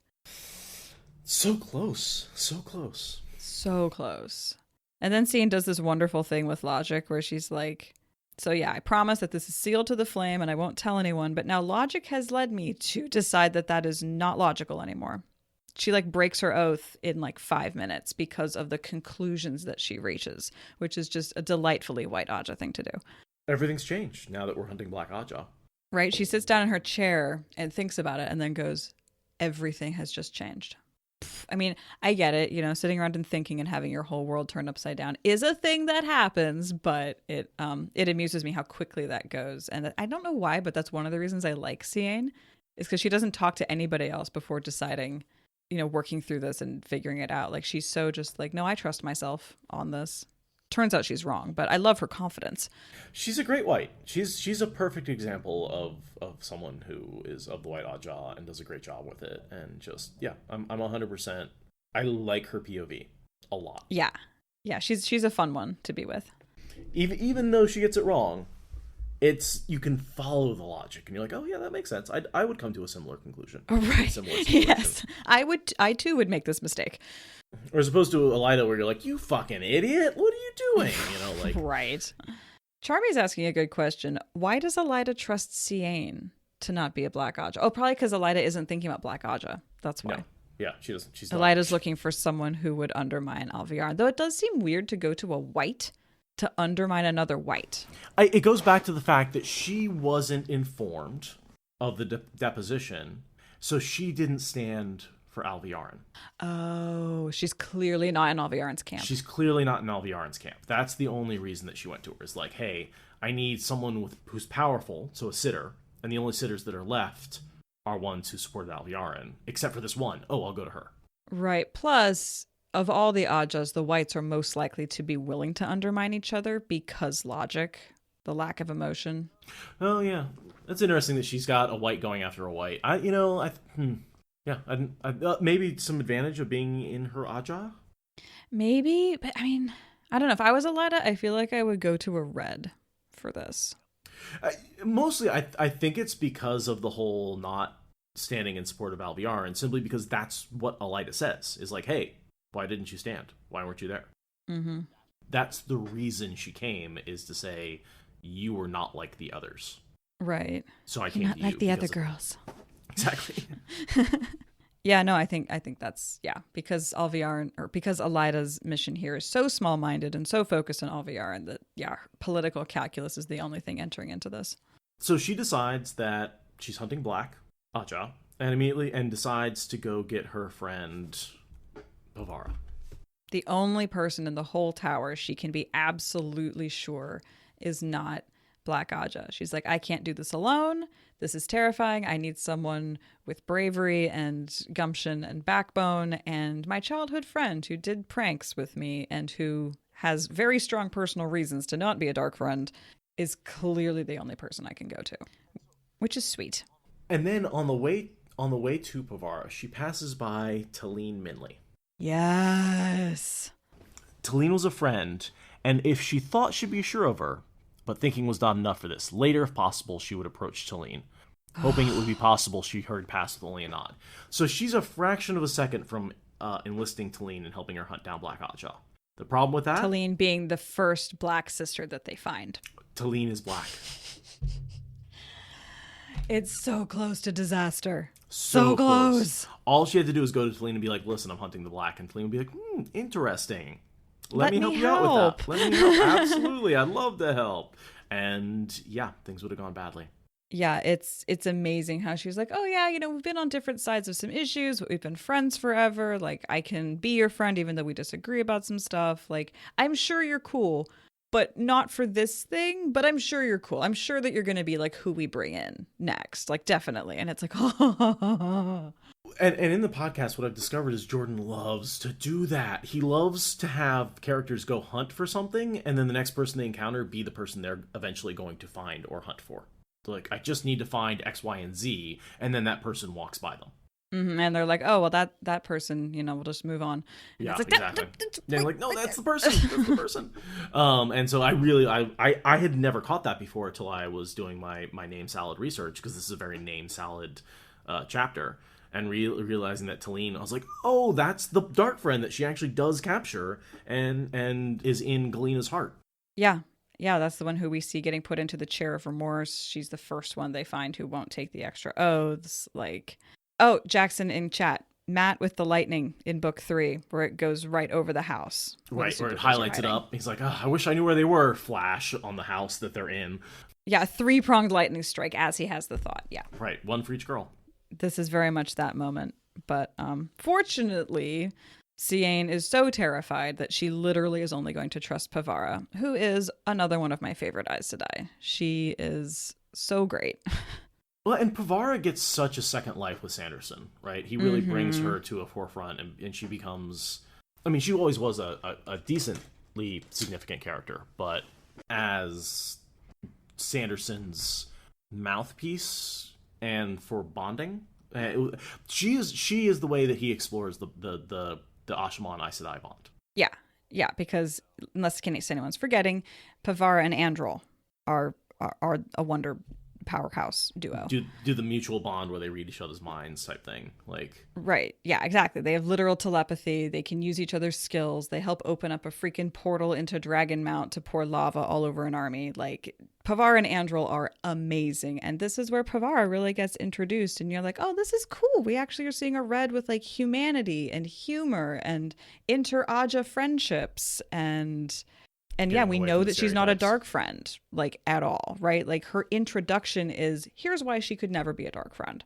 So close. So close. So close. And then Seaine does this wonderful thing with logic where she's like, so yeah, I promise that this is sealed to the flame and I won't tell anyone, but now logic has led me to decide that that is not logical anymore. She like breaks her oath in like 5 minutes because of the conclusions that she reaches, which is just a delightfully white Aja thing to do. Everything's changed now that we're hunting Black Aja. Right? She sits down in her chair and thinks about it and then goes, everything has just changed. I mean, I get it, sitting around and thinking and having your whole world turned upside down is a thing that happens, but it amuses me how quickly that goes. And I don't know why, but that's one of the reasons I like Seaine, is because she doesn't talk to anybody else before deciding, working through this and figuring it out. Like, she's so just like, no, I trust myself on this. Turns out she's wrong, but I love her confidence. She's a great white. She's a perfect example of someone who is of the white Aja and does a great job with it. And just, yeah, I'm 100%. I like her POV a lot. Yeah. Yeah, she's a fun one to be with. Even though she gets it wrong, you can follow the logic and you're like, oh yeah, that makes sense. I would come to a similar conclusion. Right. Yes. I too would make this mistake. Or as opposed to Elaida where you're like, you fucking idiot, what are you doing? Like right. Charmy's asking a good question. Why does Elaida trust Seaine to not be a Black Aja? Oh, probably because Elaida isn't thinking about Black Aja. That's why. No. Yeah, she doesn't. She's not. Elaida's looking for someone who would undermine Alviarin. Though it does seem weird to go to a white to undermine another white. It goes back to the fact that she wasn't informed of the deposition, so she didn't stand for Alviarin. Oh, she's clearly not in Alviarin's camp. She's clearly not in Alviarin's camp. That's the only reason that she went to her. Is like, hey, I need someone who's powerful, so a sitter, and the only sitters that are left are ones who supported Alviarin, except for this one. Oh, I'll go to her. Right. Plus, of all the Ajas, the whites are most likely to be willing to undermine each other because logic, the lack of emotion. Oh, yeah. That's interesting that she's got a white going after a white. Yeah, maybe some advantage of being in her Aja? Maybe, but I mean, I don't know. If I was Elaida, I feel like I would go to a red for this. Mostly, I think it's because of the whole not standing in support of Alviarin, simply because that's what Elaida says. Is like, hey, why didn't you stand? Why weren't you there? Mm-hmm. That's the reason she came, is to say, you were not like the others. Right. So I came to you. Not like the other girls. Exactly. Yeah, no, I think that's, because Alviarin, or because Elaida's mission here is so small-minded and so focused on Alviarin that, political calculus is the only thing entering into this. So she decides that she's hunting Black Aja, and decides to go get her friend Pavara. The only person in the whole tower she can be absolutely sure is not Black Aja. She's like, I can't do this alone. This is terrifying. I need someone with bravery and gumption and backbone, and my childhood friend who did pranks with me and who has very strong personal reasons to not be a dark friend is clearly the only person I can go to, which is sweet. And then on the way to Pavara, she passes by Talene Minley. Yes. Talene was a friend, and if she thought she'd be sure of her, but thinking was not enough for this, later, if possible, she would approach Talene, hoping it would be possible she heard pass with only a nod. So she's a fraction of a second from enlisting Talene and helping her hunt down Black Aja. The problem with that? Talene being the first black sister that they find. Talene is black. It's so close to disaster. So close. All she had to do was go to Talene and be like, listen, I'm hunting the Black. And Talene would be like, interesting. Let me help you out with that. Let me help. Absolutely. I'd love to help. And yeah, things would have gone badly. Yeah, it's amazing how she's like, "Oh yeah, we've been on different sides of some issues, but we've been friends forever. Like I can be your friend even though we disagree about some stuff. Like I'm sure you're cool, but not for this thing, but I'm sure you're cool. I'm sure that you're going to be like who we bring in next. Like definitely." And it's like, And in the podcast, what I've discovered is Jordan loves to do that. He loves to have characters go hunt for something, and then the next person they encounter be the person they're eventually going to find or hunt for. Like, I just need to find X, Y, and Z, and then that person walks by them. And they're like, "Oh, well, that person, we'll just move on." And Yeah, it's like, exactly. They're like, no, that's the person. That's the person. And so I had never caught that before until I was doing my name salad research, because this is a very name salad chapter. And realizing that Talene, I was like, oh, that's the dark friend that she actually does capture and is in Galena's heart. Yeah. Yeah, that's the one who we see getting put into the chair of remorse. She's the first one they find who won't take the extra oaths. Like, oh, Jackson in chat, Matt with the lightning in book 3, where it goes right over the house. Right, where it highlights it up. He's like, oh, I wish I knew where they were. Flash on the house that they're in. Yeah, a 3-pronged lightning strike as he has the thought. Yeah. Right, one for each girl. This is very much that moment. But fortunately, Seaine is so terrified that she literally is only going to trust Pavara, who is another one of my favorite Aes Sedai. She is so great. Well, and Pavara gets such a second life with Sanderson, right? He really brings her to a forefront, and she becomes... I mean, she always was a decently significant character, but as Sanderson's mouthpiece and for bonding, she is the way that he explores the Asha'man Aes Sedai bond. Yeah, because unless in case anyone's forgetting, Pavara and Androl are a wonder powerhouse duo. Do the mutual bond where they read each other's minds type thing, like. Right. Yeah, exactly. They have literal telepathy. They can use each other's skills. They help open up a freaking portal into Dragonmount to pour lava all over an army. Like, Pavara and Androl are amazing. And this is where Pavara really gets introduced. And you're like, oh, this is cool. We actually are seeing a red with like humanity and humor and inter-Aja friendships and yeah, we know that she's not a dark friend, like, at all, right? Like, her introduction is, here's why she could never be a dark friend.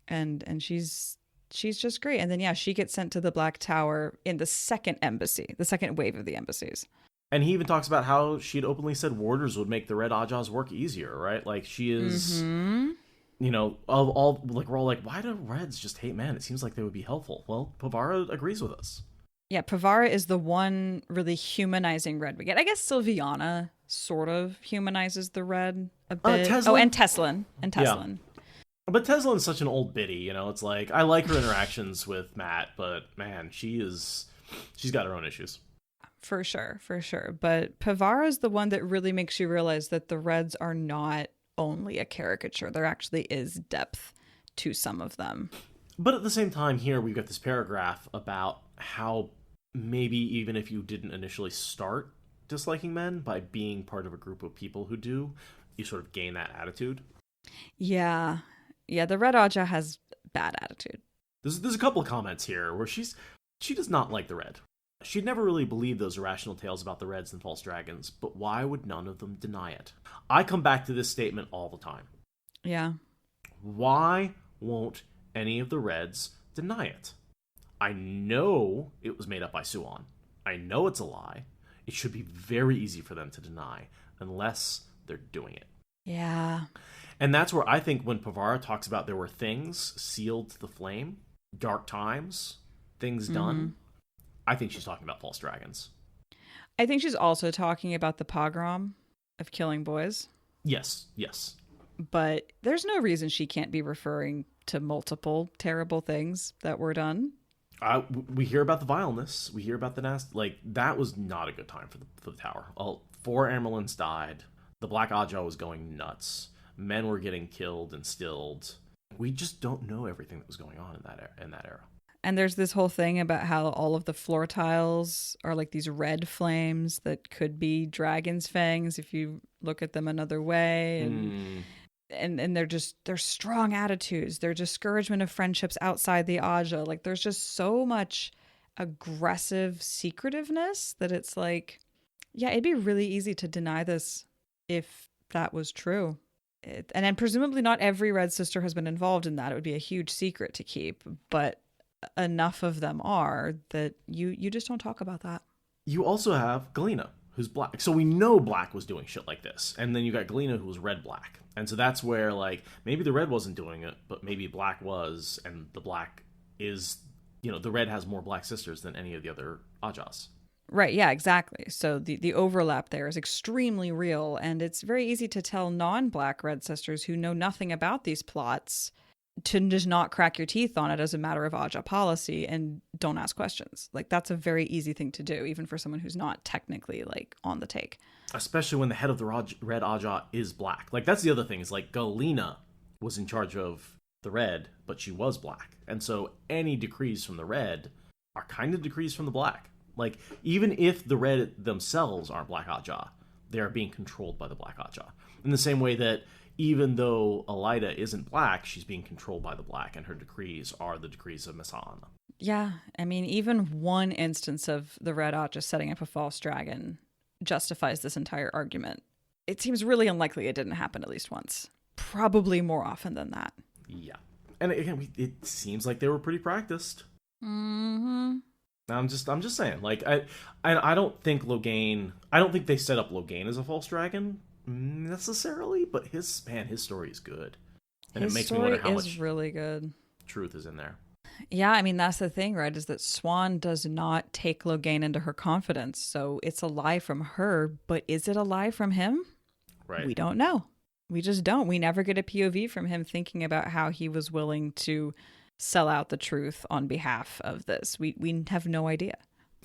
And she's just great. And then, yeah, she gets sent to the Black Tower in the second embassy, the second wave of the embassies. And he even talks about how she'd openly said warders would make the Red Ajas work easier, right? Like, she is, of all, like, we're all like, why do Reds just hate men? It seems like they would be helpful. Well, Pavara agrees with us. Yeah, Pavara is the one really humanizing red we get. I guess Sylviana sort of humanizes the red a bit. Teslin? Oh, and Teslin. Yeah. But Teslin's such an old biddy, It's like, I like her interactions with Matt, but man, she's got her own issues. For sure. But Pavara is the one that really makes you realize that the Reds are not only a caricature. There actually is depth to some of them. But at the same time, here we've got this paragraph about how maybe even if you didn't initially start disliking men, by being part of a group of people who do, you sort of gain that attitude. Yeah, the Red Aja has bad attitude. There's a couple of comments here where she does not like the Red. She'd never really believed those irrational tales about the Reds and false dragons, but why would none of them deny it? I come back to this statement all the time. Yeah. Why won't any of the Reds deny it? I know it was made up by Suan. I know it's a lie. It should be very easy for them to deny, unless they're doing it. Yeah. And that's where I think when Pavara talks about there were things sealed to the flame, dark times, things done, I think she's talking about false dragons. I think she's also talking about the pogrom of killing boys. Yes. But there's no reason she can't be referring to multiple terrible things that were done. We hear about the vileness. We hear about the nasty. Like, that was not a good time for the tower. 4 Amerlins died. The Black Aja was going nuts. Men were getting killed and stilled. We just don't know everything that was going on in that era. And there's this whole thing about how all of the floor tiles are like these red flames that could be dragon's fangs if you look at them another way. And they're strong attitudes. They're discouragement of friendships outside the Aja. Like, there's just so much aggressive secretiveness that it's like, yeah, it'd be really easy to deny this if that was true. And then presumably not every Red Sister has been involved in that. It would be a huge secret to keep, but enough of them are that you just don't talk about that. You also have Galena, who's black. So we know Black was doing shit like this. And then you got Galena, who was red-black. And so that's where, like, maybe the red wasn't doing it, but maybe Black was, and the Black is, the red has more Black sisters than any of the other Ajas. Right, yeah, exactly. So the overlap there is extremely real, and it's very easy to tell non-Black Red Sisters who know nothing about these plots to just not crack your teeth on it as a matter of Aja policy and don't ask questions. Like, that's a very easy thing to do, even for someone who's not technically, like, on the take. Especially when the head of the Red Aja is Black. Like, that's the other thing, is, like, Galena was in charge of the Red, but she was Black. And so any decrees from the Red are kind of decrees from the Black. Like, even if the Red themselves aren't Black Aja, they're being controlled by the Black Aja. In the same way that even though Elaida isn't Black, she's being controlled by the Black, and her decrees are the decrees of Seaine. Yeah, I mean, even one instance of the Red Aja setting up a false dragon justifies this entire argument. It seems really unlikely it didn't happen at least once. Probably more often than that. Yeah. And again, it seems like they were pretty practiced. Mm-hmm. I'm just saying, like, I don't think I don't think they set up Logain as a false dragon necessarily, but his story is good, and it makes me wonder how much really good truth is in there. Yeah, I mean, that's the thing, right? Is that Siuan does not take Logain into her confidence, so it's a lie from her. But is it a lie from him? Right. We don't know. We just don't. We never get a POV from him thinking about how he was willing to sell out the truth on behalf of this. We have no idea.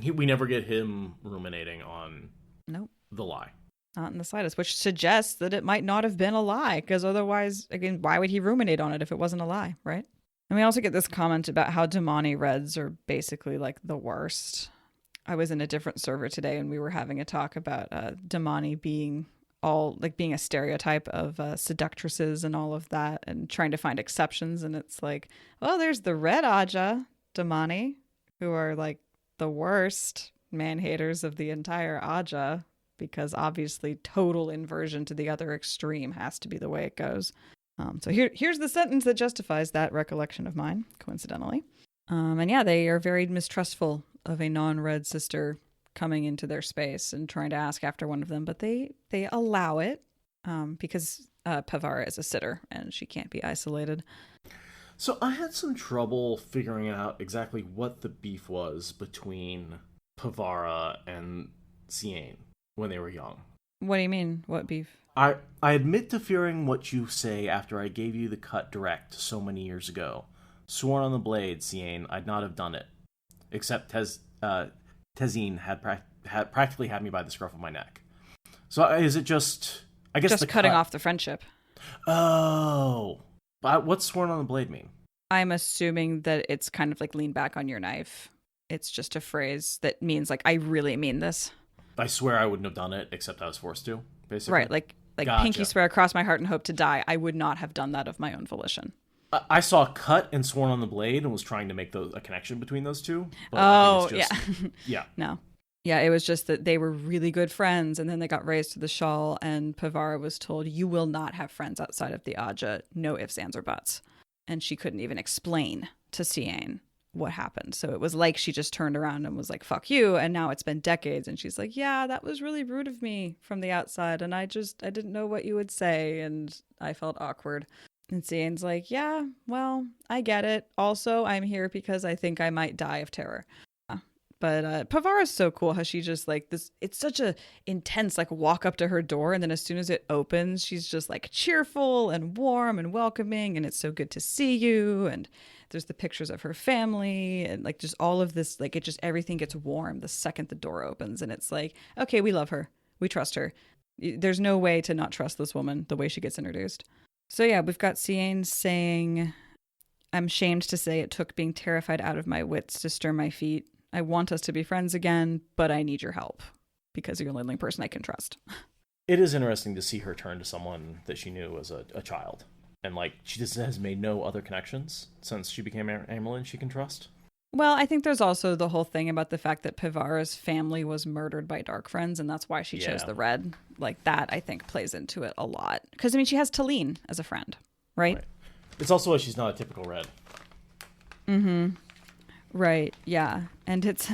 We never get him ruminating on the lie. Not in the slightest, which suggests that it might not have been a lie, because otherwise, again, why would he ruminate on it if it wasn't a lie, right? And we also get this comment about how Dumai Reds are basically like the worst. I was in a different server today and we were having a talk about Dumai being being a stereotype of seductresses and all of that, and trying to find exceptions. And it's like, well, there's the Red Aja Dumai, who are like the worst man-haters of the entire Aja, because obviously total inversion to the other extreme has to be the way it goes. So here's the sentence that justifies that recollection of mine, coincidentally. And yeah, they are very mistrustful of a non-Red sister coming into their space and trying to ask after one of them, but they allow it because Pavara is a sitter and she can't be isolated. So I had some trouble figuring out exactly what the beef was between Pavara and Seaine when they were young. What do you mean? What beef? I admit to fearing what you say after I gave you the cut direct so many years ago. Sworn on the blade, Seaine, I'd not have done it. Except Tezine had practically had me by the scruff of my neck. So is it just... I guess just cutting off the friendship. Oh. But what's sworn on the blade mean? I'm assuming that it's kind of like lean back on your knife. It's just a phrase that means like, I really mean this. I swear I wouldn't have done it, except I was forced to, basically. Right, like Gotcha. Pinky swear across my heart and hope to die. I would not have done that of my own volition. I saw cut and sworn on the blade and was trying to make a connection between those two. But yeah. Yeah. No. Yeah, it was just that they were really good friends, and then they got raised to the shawl, and Pavara was told, you will not have friends outside of the Aja, no ifs, ands, or buts. And she couldn't even explain to Seaine what happened. So it was like she just turned around and was like, fuck you, and now it's been decades, and she's like, yeah, that was really rude of me from the outside, and I didn't know what you would say, and I felt awkward. And Seaine's like, yeah, well, I get it. Also, I'm here because I think I might die of terror. But Pavara's so cool how she just like this. It's such a intense like walk up to her door. And then as soon as it opens, she's just like cheerful and warm and welcoming. And it's so good to see you. And there's the pictures of her family and like just all of this. Like it just everything gets warm the second the door opens. And it's like, OK, we love her. We trust her. There's no way to not trust this woman the way she gets introduced. So, yeah, we've got Seaine saying, I'm ashamed to say it took being terrified out of my wits to stir my feet. I want us to be friends again, but I need your help because you're the only person I can trust. It is interesting to see her turn to someone that she knew as a child. And, like, she just has made no other connections since she became Amelin she can trust. Well, I think there's also the whole thing about the fact that Pivara's family was murdered by Darkfriends, and that's why she chose the red. Like, that, I think, plays into it a lot. Because, I mean, she has Talene as a friend, right? It's also why she's not a typical red. Mm-hmm. Right, yeah. And it's...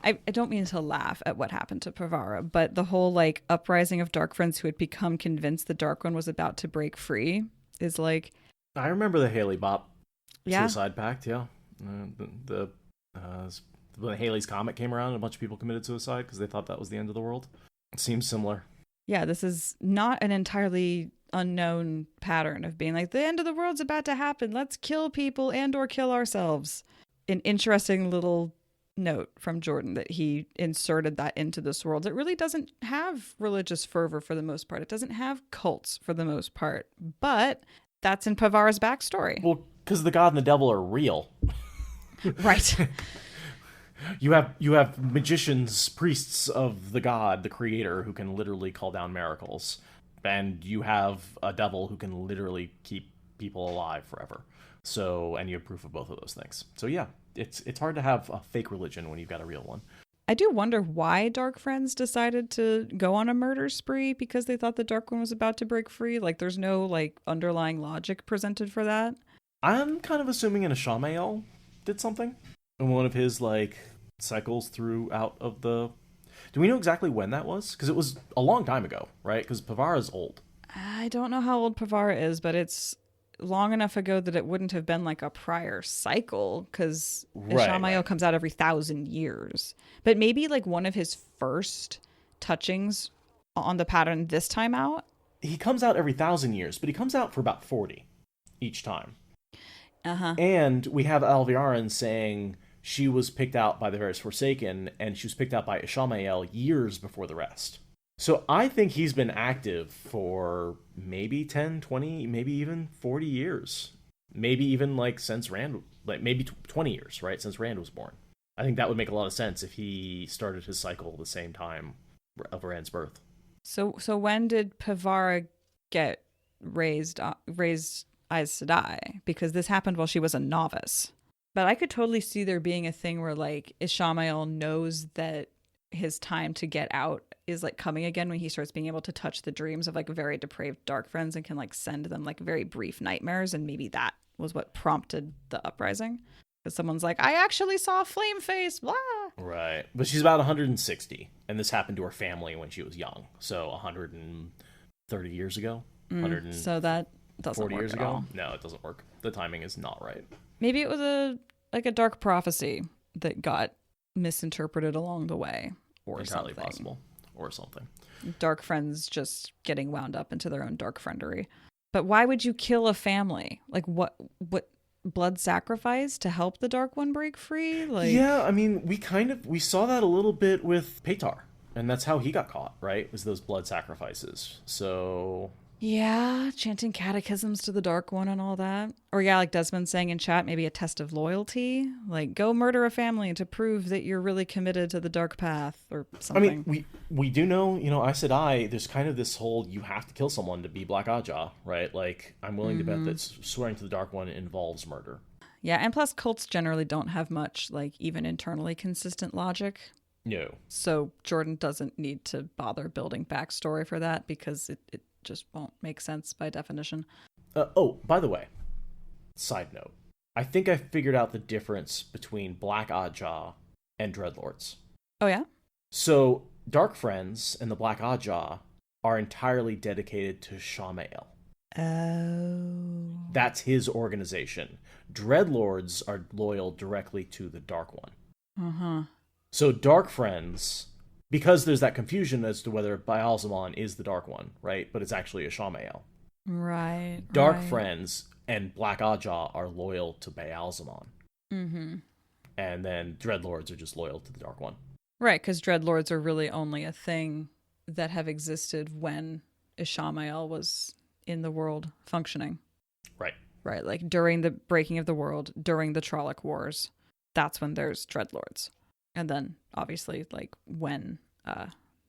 I don't mean to laugh at what happened to Pivara, but the whole, like, uprising of Darkfriends who had become convinced the Dark One was about to break free is, like... I remember the Haley Bop suicide pact, yeah. When Haley's Comet came around, a bunch of people committed suicide because they thought that was the end of the world. It seems similar. Yeah, this is not an entirely unknown pattern of being like, the end of the world's about to happen. Let's kill people and or kill ourselves. An interesting little note from Jordan that he inserted that into this world. It really doesn't have religious fervor for the most part. It doesn't have cults for the most part. But that's in Pivara's backstory. Well, because the god and the devil are real. Right. You have magicians, priests of the god, the creator, who can literally call down miracles. And you have a devil who can literally keep people alive forever. So, and you have proof of both of those things. So yeah, it's hard to have a fake religion when you've got a real one. I do wonder why Darkfriends decided to go on a murder spree because they thought the Dark One was about to break free. Like, there's no, like, underlying logic presented for that. I'm kind of assuming an Ishamael did something in one of his, like, cycles throughout of the... Do we know exactly when that was? Because it was a long time ago, right? Because Pivara's old. I don't know how old Pivara is, but it's long enough ago that it wouldn't have been like a prior cycle because Ishamael comes out every 1,000 years. But maybe like one of his first touchings on the pattern this time out. He comes out every 1,000 years, but he comes out for about 40 each time. Uh-huh. And we have Alviarin saying she was picked out by the various Forsaken, and she was picked out by Ishamael years before the rest. So I think he's been active for maybe 10, 20, maybe even 40 years. Maybe even like since Rand, like maybe 20 years, right? Since Rand was born. I think that would make a lot of sense if he started his cycle the same time of Rand's birth. So when did Pivara get raised Aes Sedai? Because this happened while she was a novice. But I could totally see there being a thing where like Ishamael knows that his time to get out is like coming again when he starts being able to touch the dreams of like very depraved Darkfriends and can like send them like very brief nightmares, and maybe that was what prompted the uprising. Because someone's like, I actually saw a flame face, blah. Right. But she's about 160, and this happened to her family when she was young. So 130 years ago? So that doesn't 40 work years at ago? all. No, it doesn't work. The timing is not right. Maybe it was a dark prophecy that got misinterpreted along the way, or Entirely something. possible. Or something. Darkfriends just getting wound up into their own dark friendery. But why would you kill a family? Like what blood sacrifice to help the Dark One break free? Like, yeah, I mean, we saw that a little bit with Paytar, and that's how he got caught, right? Was those blood sacrifices. So yeah, chanting catechisms to the Dark One and all that. Or yeah, like Desmond saying in chat, maybe a test of loyalty. Like, go murder a family to prove that you're really committed to the dark path or something. I mean, we do know, Aes Sedai, there's kind of this whole, you have to kill someone to be Black Ajah, right? Like, I'm willing to bet that swearing to the Dark One involves murder. Yeah, and plus cults generally don't have much, like, even internally consistent logic. No. So Jordan doesn't need to bother building backstory for that because it just won't make sense by definition. Oh, by the way, side note. I think I figured out the difference between Black Ajah and Dreadlords. Oh, yeah? So, Darkfriends and the Black Ajah are entirely dedicated to Ishamael. Oh. That's his organization. Dreadlords are loyal directly to the Dark One. Uh-huh. So, Darkfriends, because there's that confusion as to whether Baalzamon is the Dark One, right? But it's actually Ishamael. Right. Darkfriends and Black Ajah are loyal to Baalzamon. Mm-hmm. And then Dreadlords are just loyal to the Dark One. Right, because Dreadlords are really only a thing that have existed when Ishamael was in the world functioning. Right. Right, like during the breaking of the world, during the Trolloc Wars, that's when there's Dreadlords. And then, obviously, like when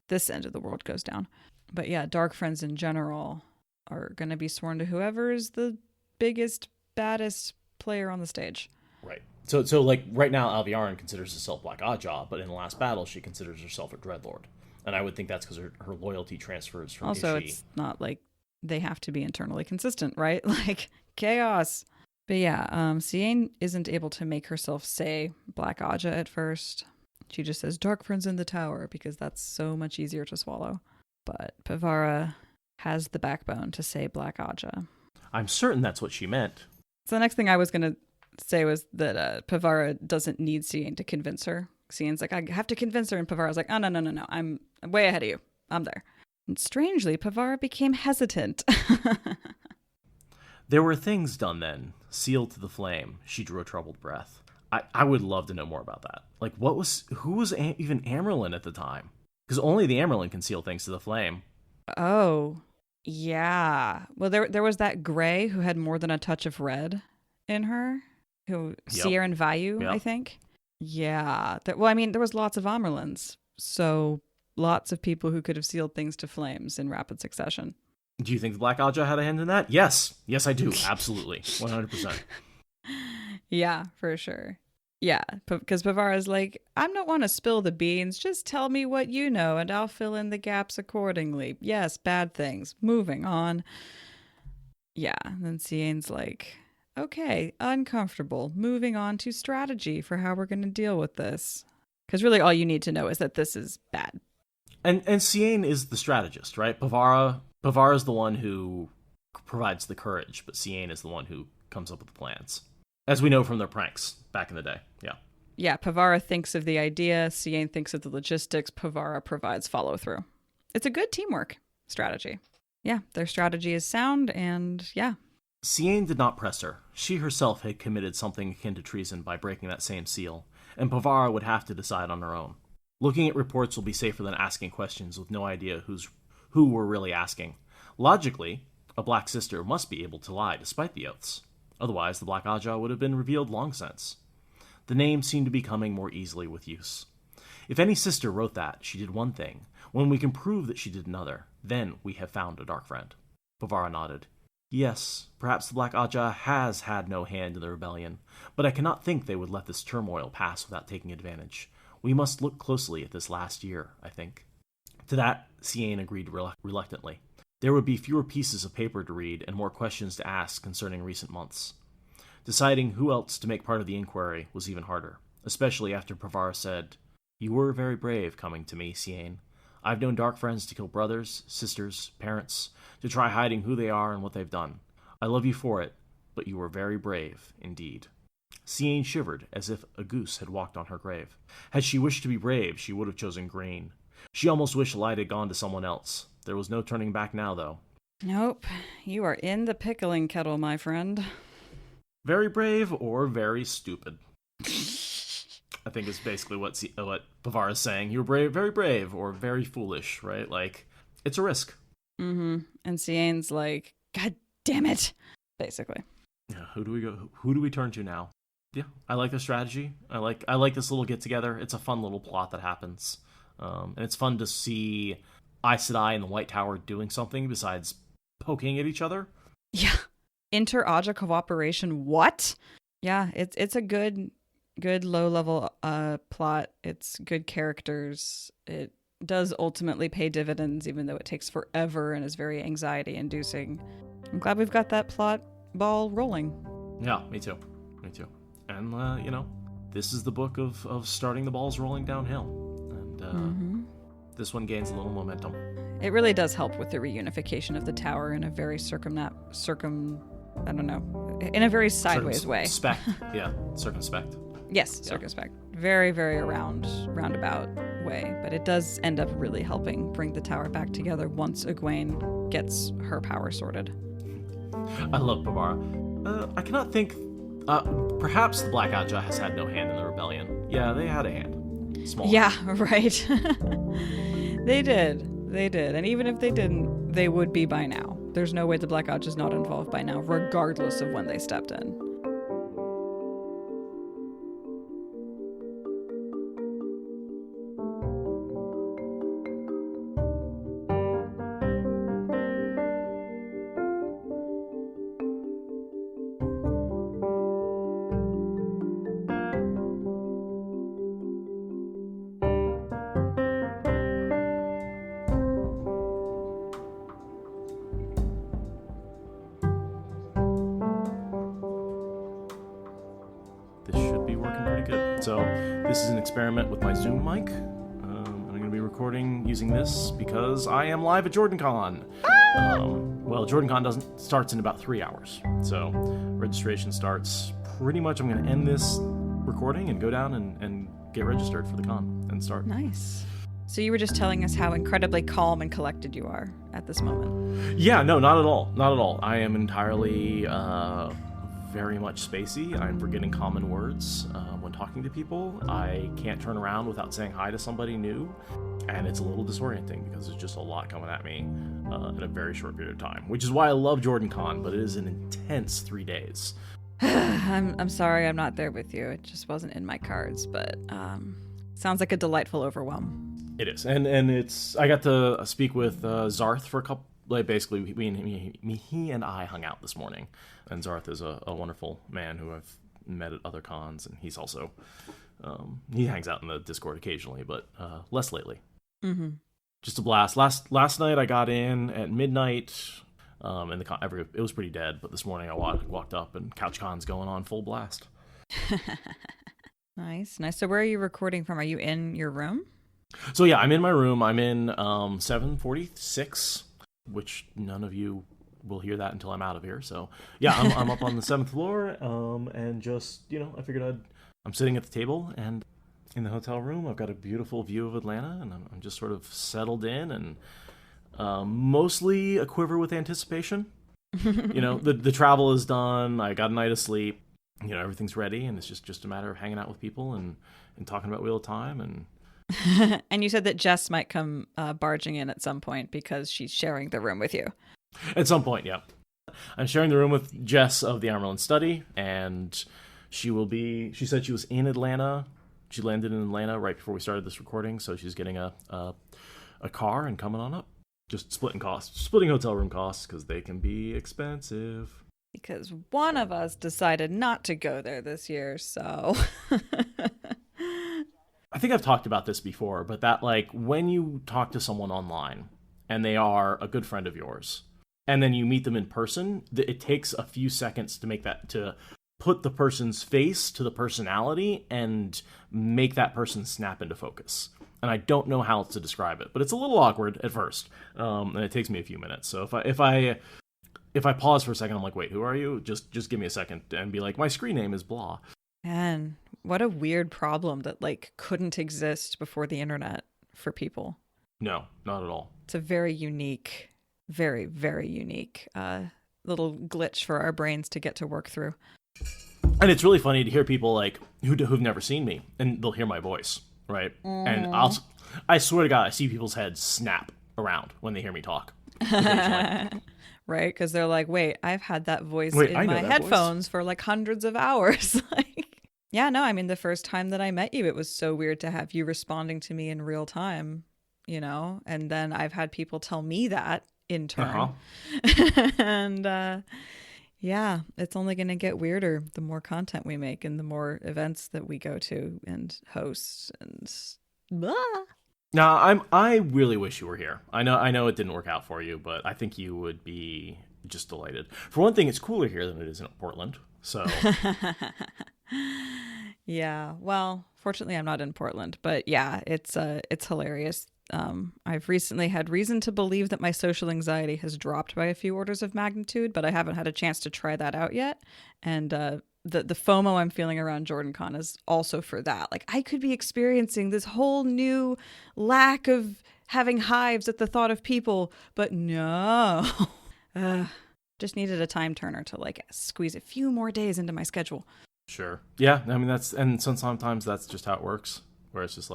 this end of the world goes down. But yeah, Darkfriends in general are going to be sworn to whoever is the biggest, baddest player on the stage. Right. So like right now, Alviarin considers herself Black Aja, but in the last battle, she considers herself a Dreadlord, and I would think that's because her loyalty transfers from. Also, Ishii. it's not like they have to be internally consistent, right? Like chaos. But yeah, Seaine isn't able to make herself say Black Aja at first. She just says Darkfriends in the tower because that's so much easier to swallow. But Pavara has the backbone to say Black Aja. I'm certain that's what she meant. So the next thing I was going to say was that Pavara doesn't need Seaine to convince her. Seaine's like, I have to convince her. And Pavara's like, oh, no. I'm way ahead of you. I'm there. And strangely, Pavara became hesitant. There were things done then, sealed to the flame. She drew a troubled breath. I would love to know more about that. Like, who was even Amaryllis at the time? Because only the Amaryllis can seal things to the flame. Oh, yeah. Well, there was that Gray who had more than a touch of red in her. Sierra and Vayu, I think. Yeah. There was lots of Amaryllis. So lots of people who could have sealed things to flames in rapid succession. Do you think the Black Aja had a hand in that? Yes. Yes, I do. Absolutely. 100%. Yeah, for sure. Yeah, because Pavara's like, I don't want to spill the beans. Just tell me what you know, and I'll fill in the gaps accordingly. Yes, bad things. Moving on. Yeah, and then Seaine's like, okay, uncomfortable. Moving on to strategy for how we're going to deal with this. Because really all you need to know is that this is bad. And Seaine is the strategist, right? Pavara is the one who provides the courage, but Seaine is the one who comes up with the plans. As we know from their pranks back in the day, yeah. Yeah, Pavara thinks of the idea, Seaine thinks of the logistics, Pavara provides follow-through. It's a good teamwork strategy. Yeah, their strategy is sound, and yeah. Seaine did not press her. She herself had committed something akin to treason by breaking that same seal, and Pavara would have to decide on her own. Looking at reports will be safer than asking questions with no idea who we're really asking. Logically, a Black Sister must be able to lie despite the oaths. Otherwise, the Black Aja would have been revealed long since. The name seemed to be coming more easily with use. If any sister wrote that, she did one thing. When we can prove that she did another, then we have found a dark friend. Pavara nodded. Yes, perhaps the Black Aja has had no hand in the rebellion, but I cannot think they would let this turmoil pass without taking advantage. We must look closely at this last year, I think. To that, Seaine agreed reluctantly. There would be fewer pieces of paper to read and more questions to ask concerning recent months. Deciding who else to make part of the inquiry was even harder, especially after Pavara said, You were very brave coming to me, Seaine. I've known Darkfriends to kill brothers, sisters, parents, to try hiding who they are and what they've done. I love you for it, but you were very brave, indeed. Seaine shivered as if a goose had walked on her grave. Had she wished to be brave, she would have chosen green. She almost wished Elaida had gone to someone else. There was no turning back now, though. Nope. You are in the pickling kettle, my friend. Very brave or very stupid. I think it's basically what Pavara's saying. You were brave, very brave, or very foolish, right? Like, it's a risk. Mm-hmm. And Seaine's like, God damn it, basically. Yeah, who do we turn to now? Yeah, I like the strategy. I like this little get-together. It's a fun little plot that happens. And it's fun to see Aes Sedai and the White Tower doing something besides poking at each other. Yeah. Inter-Aja cooperation, what? Yeah, it's a good low-level plot. It's good characters. It does ultimately pay dividends, even though it takes forever and is very anxiety-inducing. I'm glad we've got that plot ball rolling. Yeah, me too. And, this is the book of starting the balls rolling downhill. And this one gains a little momentum. It really does help with the reunification of the tower in a very in a very sideways way. Circumspect. Yes, circumspect. Very, very roundabout way. But it does end up really helping bring the tower back together once Egwene gets her power sorted. I love Pavara. I cannot think... perhaps the Black Aja has had no hand in the rebellion. Yeah, they had a hand. Small. Yeah, right. They did. And even if they didn't, they would be by now. There's no way the Black Aja is not involved by now, regardless of when they stepped in. So this is an experiment with my Zoom mic. I'm going to be recording using this because I am live at Jordancon. Well, Jordancon starts in about 3 hours. So registration starts pretty much. I'm going to end this recording and go down and get registered for the con and start. Nice. So you were just telling us how incredibly calm and collected you are at this moment. Yeah, no, not at all. Not at all. I am entirely very much spacey. I'm forgetting common words when talking to people. I can't turn around without saying hi to somebody new. And it's a little disorienting because there's just a lot coming at me in a very short period of time, which is why I love Jordancon, but it is an intense 3 days. I'm sorry I'm not there with you. It just wasn't in my cards, but sounds like a delightful overwhelm. It is, and it's. I got to speak with Zarth for a couple. Like basically, he and I hung out this morning, and Zarth is a wonderful man who I've met at other cons, and he's also he hangs out in the Discord occasionally, but less lately. Mm-hmm. Just a blast. Last night I got in at midnight, and it was pretty dead. But this morning I walked up, and CouchCon's going on full blast. Nice. So where are you recording from? Are you in your room? So yeah, I'm in my room. I'm in 746, which none of you will hear that until I'm out of here. So yeah, I'm up on the 7th floor, and just I figured I'm sitting at the table and in the hotel room. I've got a beautiful view of Atlanta, and I'm just sort of settled in and mostly a quiver with anticipation. The travel is done. I got a night of sleep. Everything's ready, and it's just a matter of hanging out with people and talking about Wheel of Time and. And you said that Jess might come barging in at some point because she's sharing the room with you. At some point, yeah. I'm sharing the room with Jess of the Armerlin Study, and she said she was in Atlanta. She landed in Atlanta right before we started this recording, so she's getting a car and coming on up. Just splitting hotel room costs because they can be expensive. Because one of us decided not to go there this year, so... I think I've talked about this before, but that when you talk to someone online and they are a good friend of yours, and then you meet them in person, it takes a few seconds to put the person's face to the personality and make that person snap into focus. And I don't know how else to describe it, but it's a little awkward at first, and it takes me a few minutes. So if I pause for a second, I'm like, wait, who are you? Just give me a second and be like, my screen name is blah. Man, what a weird problem that couldn't exist before the internet for people. No, not at all. It's a very unique, very, very unique little glitch for our brains to get to work through. And it's really funny to hear people who've never seen me, and they'll hear my voice, right? And I swear to God, I see people's heads snap around when they hear me talk. Right, because they're like, wait, I've had that voice in my headphones for hundreds of hours. Yeah, no, I mean, the first time that I met you, it was so weird to have you responding to me in real time, and then I've had people tell me that in turn. And yeah, it's only going to get weirder the more content we make and the more events that we go to and host and blah. Now, I really wish you were here. I know it didn't work out for you, but I think you would be just delighted. For one thing, it's cooler here than it is in Portland. So, yeah. Well, fortunately, I'm not in Portland, but yeah, it's hilarious. I've recently had reason to believe that my social anxiety has dropped by a few orders of magnitude, but I haven't had a chance to try that out yet. And the FOMO I'm feeling around Jordancon is also for that. I could be experiencing this whole new lack of having hives at the thought of people, but no. Just needed a time turner to squeeze a few more days into my schedule. Sure. Yeah, I mean and sometimes that's just how it works, where it's just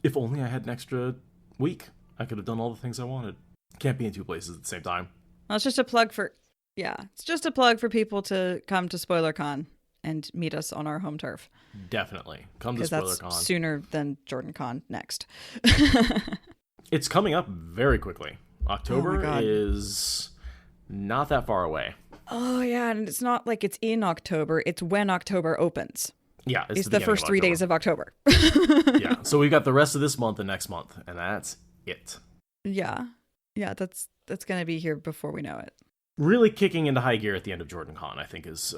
if only I had an extra week, I could have done all the things I wanted. Can't be in two places at the same time. Well, it's just a plug for people to come to SpoilerCon and meet us on our home turf. Definitely. Come to SpoilerCon. That's sooner than Jordancon next. It's coming up very quickly. October is not that far away. Oh, yeah. And it's not like it's in October. It's when October opens. Yeah. It's the first 3 days of October. Yeah. So we've got the rest of this month and next month, and that's it. Yeah. Yeah. That's going to be here before we know it. really kicking into high gear at the end of Jordancon, I think is,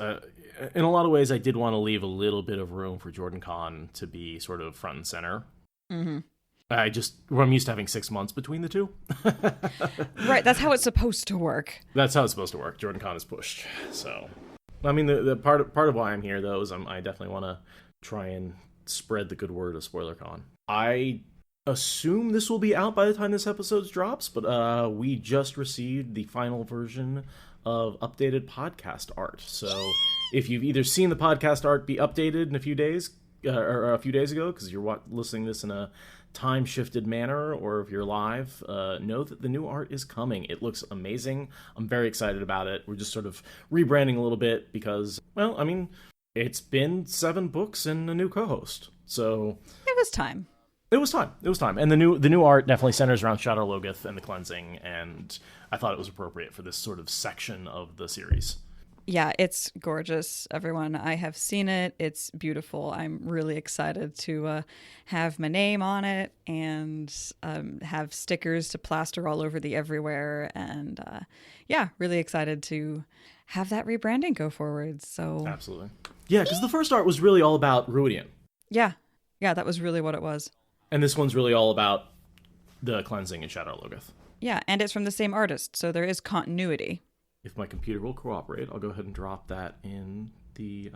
in a lot of ways, I did want to leave a little bit of room for Jordancon to be sort of front and center. Mm-hmm. I'm used to having 6 months between the two. Right, that's how it's supposed to work. That's how it's supposed to work. Jordancon is pushed. So, I mean, the part of why I'm here, though, is I definitely want to try and spread the good word of SpoilerCon. I assume this will be out by the time this episode drops, but we just received the final version of updated podcast art. So if you've either seen the podcast art be updated in a few days, or a few days ago, because you're listening to this in a time-shifted manner, or if you're live, know that the new art is coming. It looks amazing. I'm very excited about it. We're just sort of rebranding a little bit because, well, I mean, it's been 7 books and a new co-host. So it was time. It was time. And the new art definitely centers around Shadow Logoth and the cleansing, and I thought it was appropriate for this sort of section of the series. Yeah, it's gorgeous, everyone. I have seen it. It's beautiful. I'm really excited to have my name on it and have stickers to plaster all over the everywhere. And yeah, really excited to have that rebranding go forward. So absolutely. Yeah, because the first art was really all about Ruidian. Yeah, that was really what it was. And this one's really all about the cleansing and Shadow Logoth. Yeah, and it's from the same artist, so there is continuity. If my computer will cooperate, I'll go ahead and drop that in the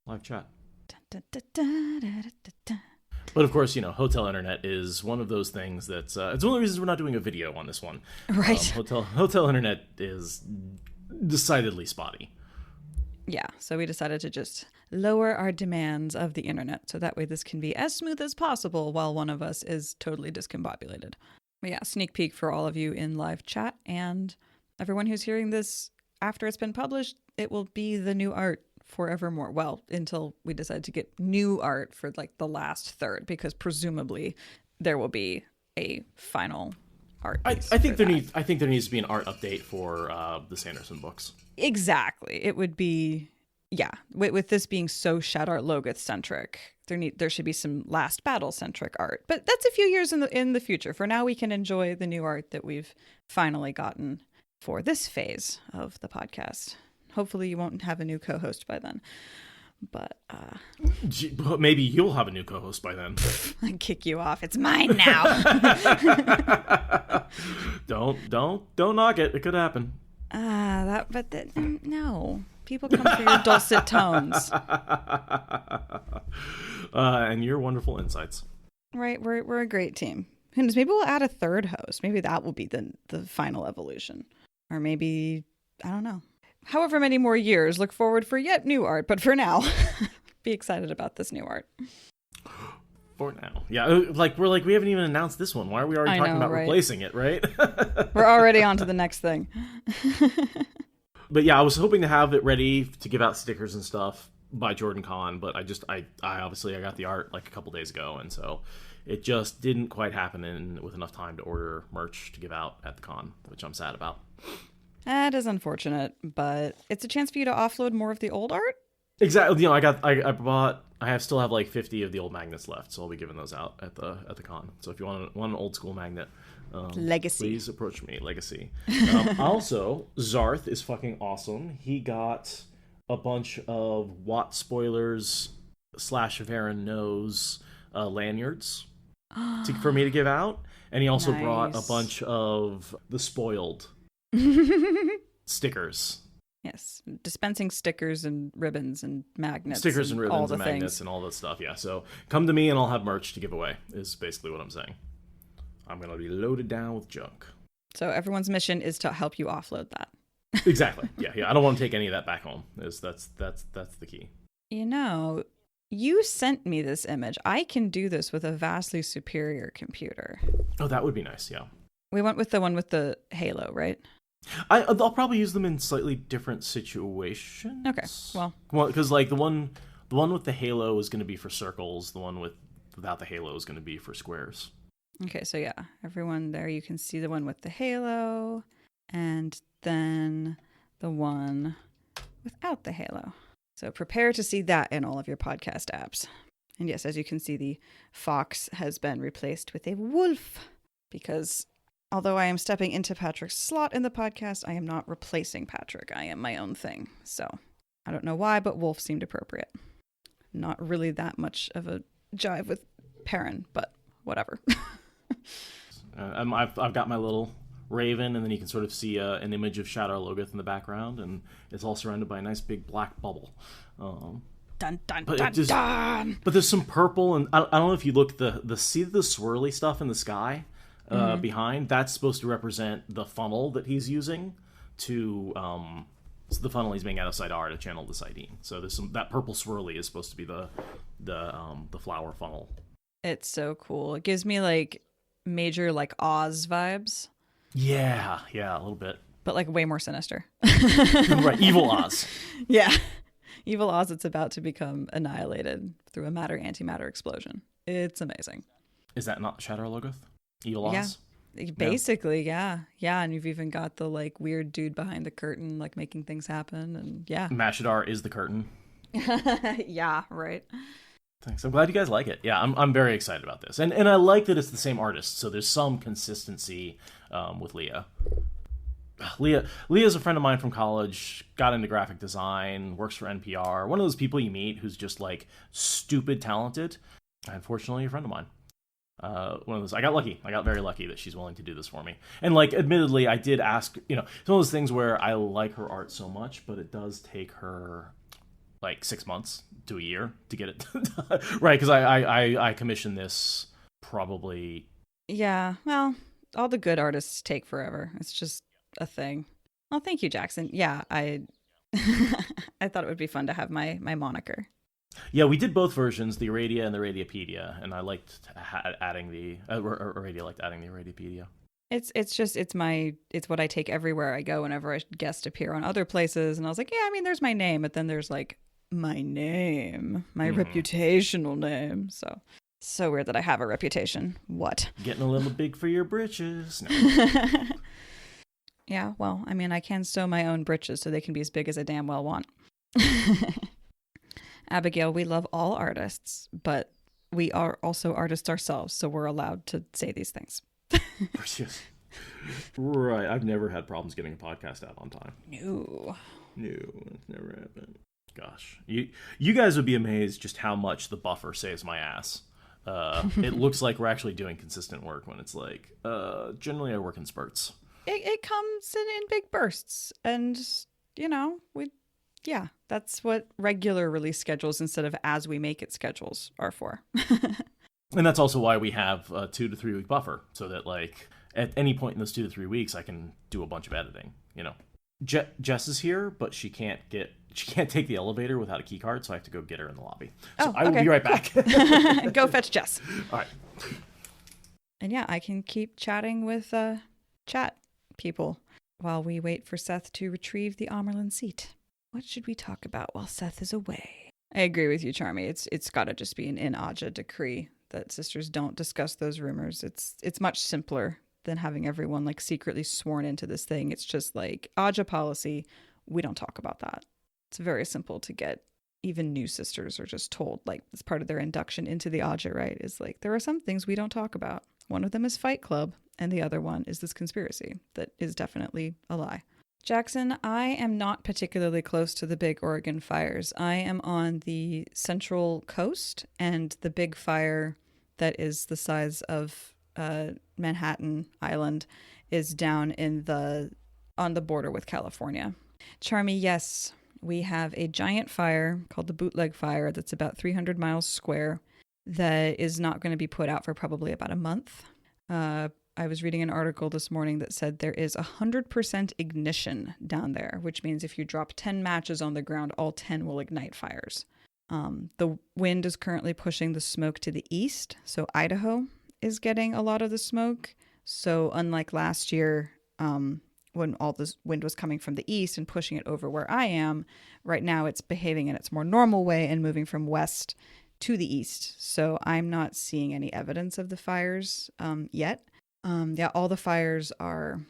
live chat. But of course, Hotel Internet is one of those things that's... it's one of the reasons we're not doing a video on this one. Right. Hotel Internet is decidedly spotty. Yeah, so we decided to just lower our demands of the internet so that way this can be as smooth as possible while one of us is totally discombobulated. But yeah, sneak peek for all of you in live chat, and everyone who's hearing this after it's been published, it will be the new art forevermore. Well, until we decide to get new art for like the last third, because presumably there will be a final art piece. I think there needs to be an art update for the Sanderson books. Exactly. It would be, yeah. With this being so Shadow Logoth centric, there should be some Last Battle centric art. But that's a few years in the future. For now, we can enjoy the new art that we've finally gotten for this phase of the podcast. Hopefully, you won't have a new co-host by then. But maybe you'll have a new co-host by then. I kick you off. It's mine now. Don't knock it. It could happen. No. People come for your dulcet tones. And your wonderful insights. Right, we're a great team. Who knows? Maybe we'll add a third host. Maybe that will be the final evolution, or maybe I don't know. However many more years, look forward for yet new art. But for now, be excited about this new art. For now, yeah. We haven't even announced this one. Why are we already talking about replacing it? Right? We're already on to the next thing. But yeah, I was hoping to have it ready to give out stickers and stuff by Jordancon, but I obviously got the art like a couple days ago, and so it just didn't quite happen with enough time to order merch to give out at the con, which I'm sad about. That is unfortunate, but it's a chance for you to offload more of the old art. Exactly. I still have like 50 of the old magnets left, so I'll be giving those out at the con. So if you want an old school magnet, Legacy, please approach me. Legacy. Also, Zarth is fucking awesome. He got a bunch of Watt spoilers / Varan knows lanyards for me to give out, and he also brought a bunch of the spoiled stickers. Yes, dispensing stickers and ribbons and magnets. Stickers and ribbons and magnets things. And all that stuff, yeah. So come to me and I'll have merch to give away, is basically what I'm saying. I'm going to be loaded down with junk. So everyone's mission is to help you offload that. Exactly, yeah. I don't want to take any of that back home. That's the key. You sent me this image. I can do this with a vastly superior computer. Oh, that would be nice, yeah. We went with the one with the halo, right? I'll probably use them in slightly different situations. Okay, well, because like the one with the halo is going to be for circles. The one without the halo is going to be for squares. Okay, so yeah, everyone there, you can see the one with the halo, and then the one without the halo. So prepare to see that in all of your podcast apps. And yes, as you can see, the fox has been replaced with a wolf, because Although I am stepping into Patrick's slot in the podcast, I am not replacing Patrick. I am my own thing. So I don't know why, but wolf seemed appropriate. Not really that much of a jive with Perrin, but whatever. I've got my little raven, and then you can sort of see an image of Shadow Logoth in the background, and it's all surrounded by a nice big black bubble. Dun, dun, But dun, dun. But there's some purple, and I don't know if you look see the swirly stuff in the sky behind. That's supposed to represent the funnel that he's using to so the funnel he's being out of Sidar to channel the Seaine. So there's that purple swirly is supposed to be the flower funnel. It's so cool. It gives me like major like Oz vibes. Yeah, a little bit. But like way more sinister. Right, evil Oz. Yeah. Evil Oz that's about to become annihilated through a matter-antimatter explosion. It's amazing. Is that not Shadow Logoth? Evil Oz? Yeah. Basically, yeah. Yeah, and you've even got the like weird dude behind the curtain like making things happen, and yeah. Mashadar is the curtain. Yeah, right. Thanks. I'm glad you guys like it. Yeah, I'm very excited about this. And I like that it's the same artist, so there's some consistency with Leah. Leah's a friend of mine from college, got into graphic design, works for NPR. One of those people you meet who's just like stupid talented. Unfortunately, a friend of mine. One of those. I got lucky. I got very lucky that she's willing to do this for me. And like, admittedly, I did ask. It's one of those things where I like her art so much, but it does take her like 6 months to a year to get it done. Right? Because I commissioned this probably. Yeah. Well, all the good artists take forever. It's just a thing. Well, thank you, Jackson. Yeah, I thought it would be fun to have my moniker. Yeah, we did both versions, the Aradia and the Radiapedia, and I liked adding the Aradia liked adding the Radiapedia. It's what I take everywhere I go whenever I guest appear on other places, and I was like, yeah, I mean, there's my name, but then there's like my name, my reputational name. So weird that I have a reputation. What? Getting a little big for your britches. No. Yeah, well, I mean, I can sew my own britches so they can be as big as I damn well want. Abigail, we love all artists, but we are also artists ourselves, so we're allowed to say these things. Right, I've never had problems getting a podcast out on time. No, it's never happened. Gosh, you guys would be amazed just how much the buffer saves my ass. It looks like we're actually doing consistent work when it's like, generally I work in spurts. It comes in big bursts, and that's what regular release schedules instead of as we make it schedules are for. And that's also why we have a 2 to 3 week buffer, so that like at any point in those 2 to 3 weeks I can do a bunch of editing. Jess is here, but she can't take the elevator without a key card, so I have to go get her in the lobby. So I will be right back. Go fetch Jess. All right. And yeah, I can keep chatting with chat people while we wait for Seth to retrieve the Amerlin seat. What should we talk about while Seth is away? I agree with you, Charmy. It's got to just be an in-Aja decree that sisters don't discuss those rumors. It's much simpler than having everyone like secretly sworn into this thing. It's just like Aja policy. We don't talk about that. It's very simple to get. Even new sisters are just told, like, as part of their induction into the Aja, right? Is like, there are some things we don't talk about. One of them is Fight Club, and the other one is this conspiracy that is definitely a lie. Jackson, I am not particularly close to the big Oregon fires. I am on the central coast, and the big fire that is the size of Manhattan Island is down on the border with California. Charmy, yes, we have a giant fire called the Bootleg Fire that's about 300 miles square that is not going to be put out for probably about a month. I was reading an article this morning that said there is 100% ignition down there, which means if you drop 10 matches on the ground, all 10 will ignite fires. The wind is currently pushing the smoke to the east, so Idaho is getting a lot of the smoke. So unlike last year, when all this wind was coming from the east and pushing it over where I am, right now it's behaving in its more normal way and moving from west to the east. So I'm not seeing any evidence of the fires yet. All the fires are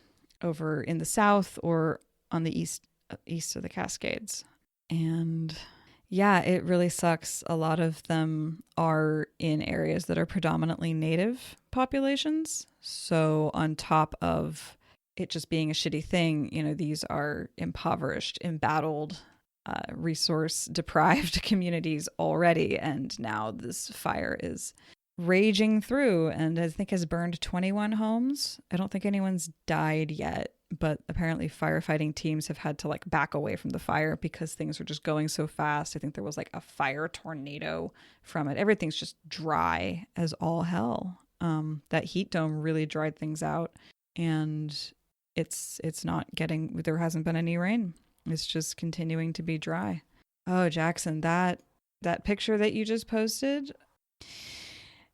over in the south or on the east of the Cascades. And Yeah, it really sucks. A lot of them are in areas that are predominantly native populations. So, on top of it just being a shitty thing, these are impoverished, embattled, resource deprived communities already. And now this fire is raging through and I think has burned 21 homes. I don't think anyone's died yet, but apparently firefighting teams have had to back away from the fire because things are just going so fast. I think there was a fire tornado from it. Everything's just dry as all hell. That heat dome really dried things out, and it's not getting, there hasn't been any rain. It's just continuing to be dry. Oh, Jackson, that picture that you just posted,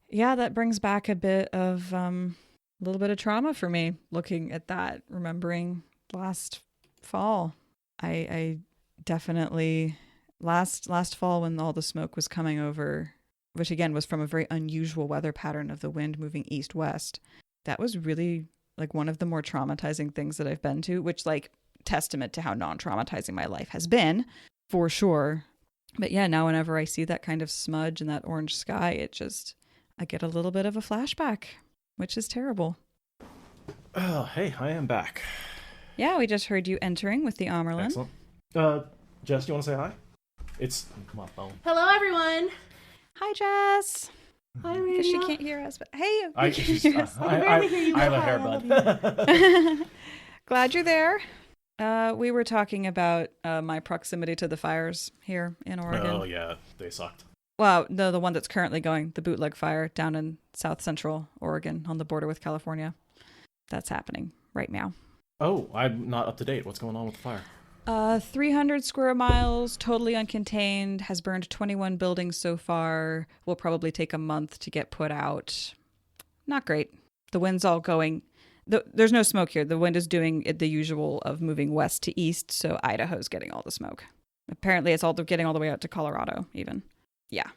yeah, that brings back a bit of a little bit of trauma for me looking at that, remembering last fall. I definitely last fall when all the smoke was coming over, which again was from a very unusual weather pattern of the wind moving east-west. That was really one of the more traumatizing things that I've been to, which testament to how non-traumatizing my life has been, for sure. But yeah, now whenever I see that kind of smudge and that orange sky, I get a little bit of a flashback, which is terrible. Oh, hey, I am back. Yeah, we just heard you entering with the Amerlin. Excellent. Jess, do you want to say hi? It's my phone. Hello, everyone. Hi, Jess. Hi, Because Radio. she can't hear us, but hey, I can barely hear you. I have a Hi, hairbud. glad you're there. We were talking about my proximity to the fires here in Oregon. Oh, yeah, they sucked. Well, no, the one that's currently going, the bootleg fire down in south central Oregon on the border with California. That's happening right now. Oh, I'm not up to date. What's going on with the fire? 300 square miles, totally uncontained, has burned 21 buildings so far. Will probably take a month to get put out. Not great. The wind's all going. There's no smoke here. The wind is doing the usual of moving west to east, so Idaho's getting all the smoke. Apparently, it's all getting all the way out to Colorado, even. Yeah,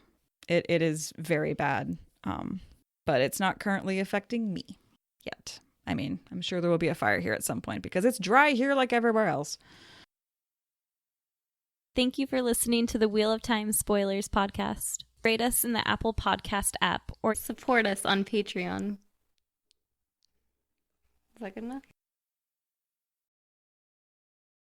it is very bad, but it's not currently affecting me yet. I mean, I'm sure there will be a fire here at some point because it's dry here like everywhere else. Thank you for listening to the Wheel of Time Spoilers podcast. Rate us in the Apple Podcast app or Support us on Patreon. Is that good enough?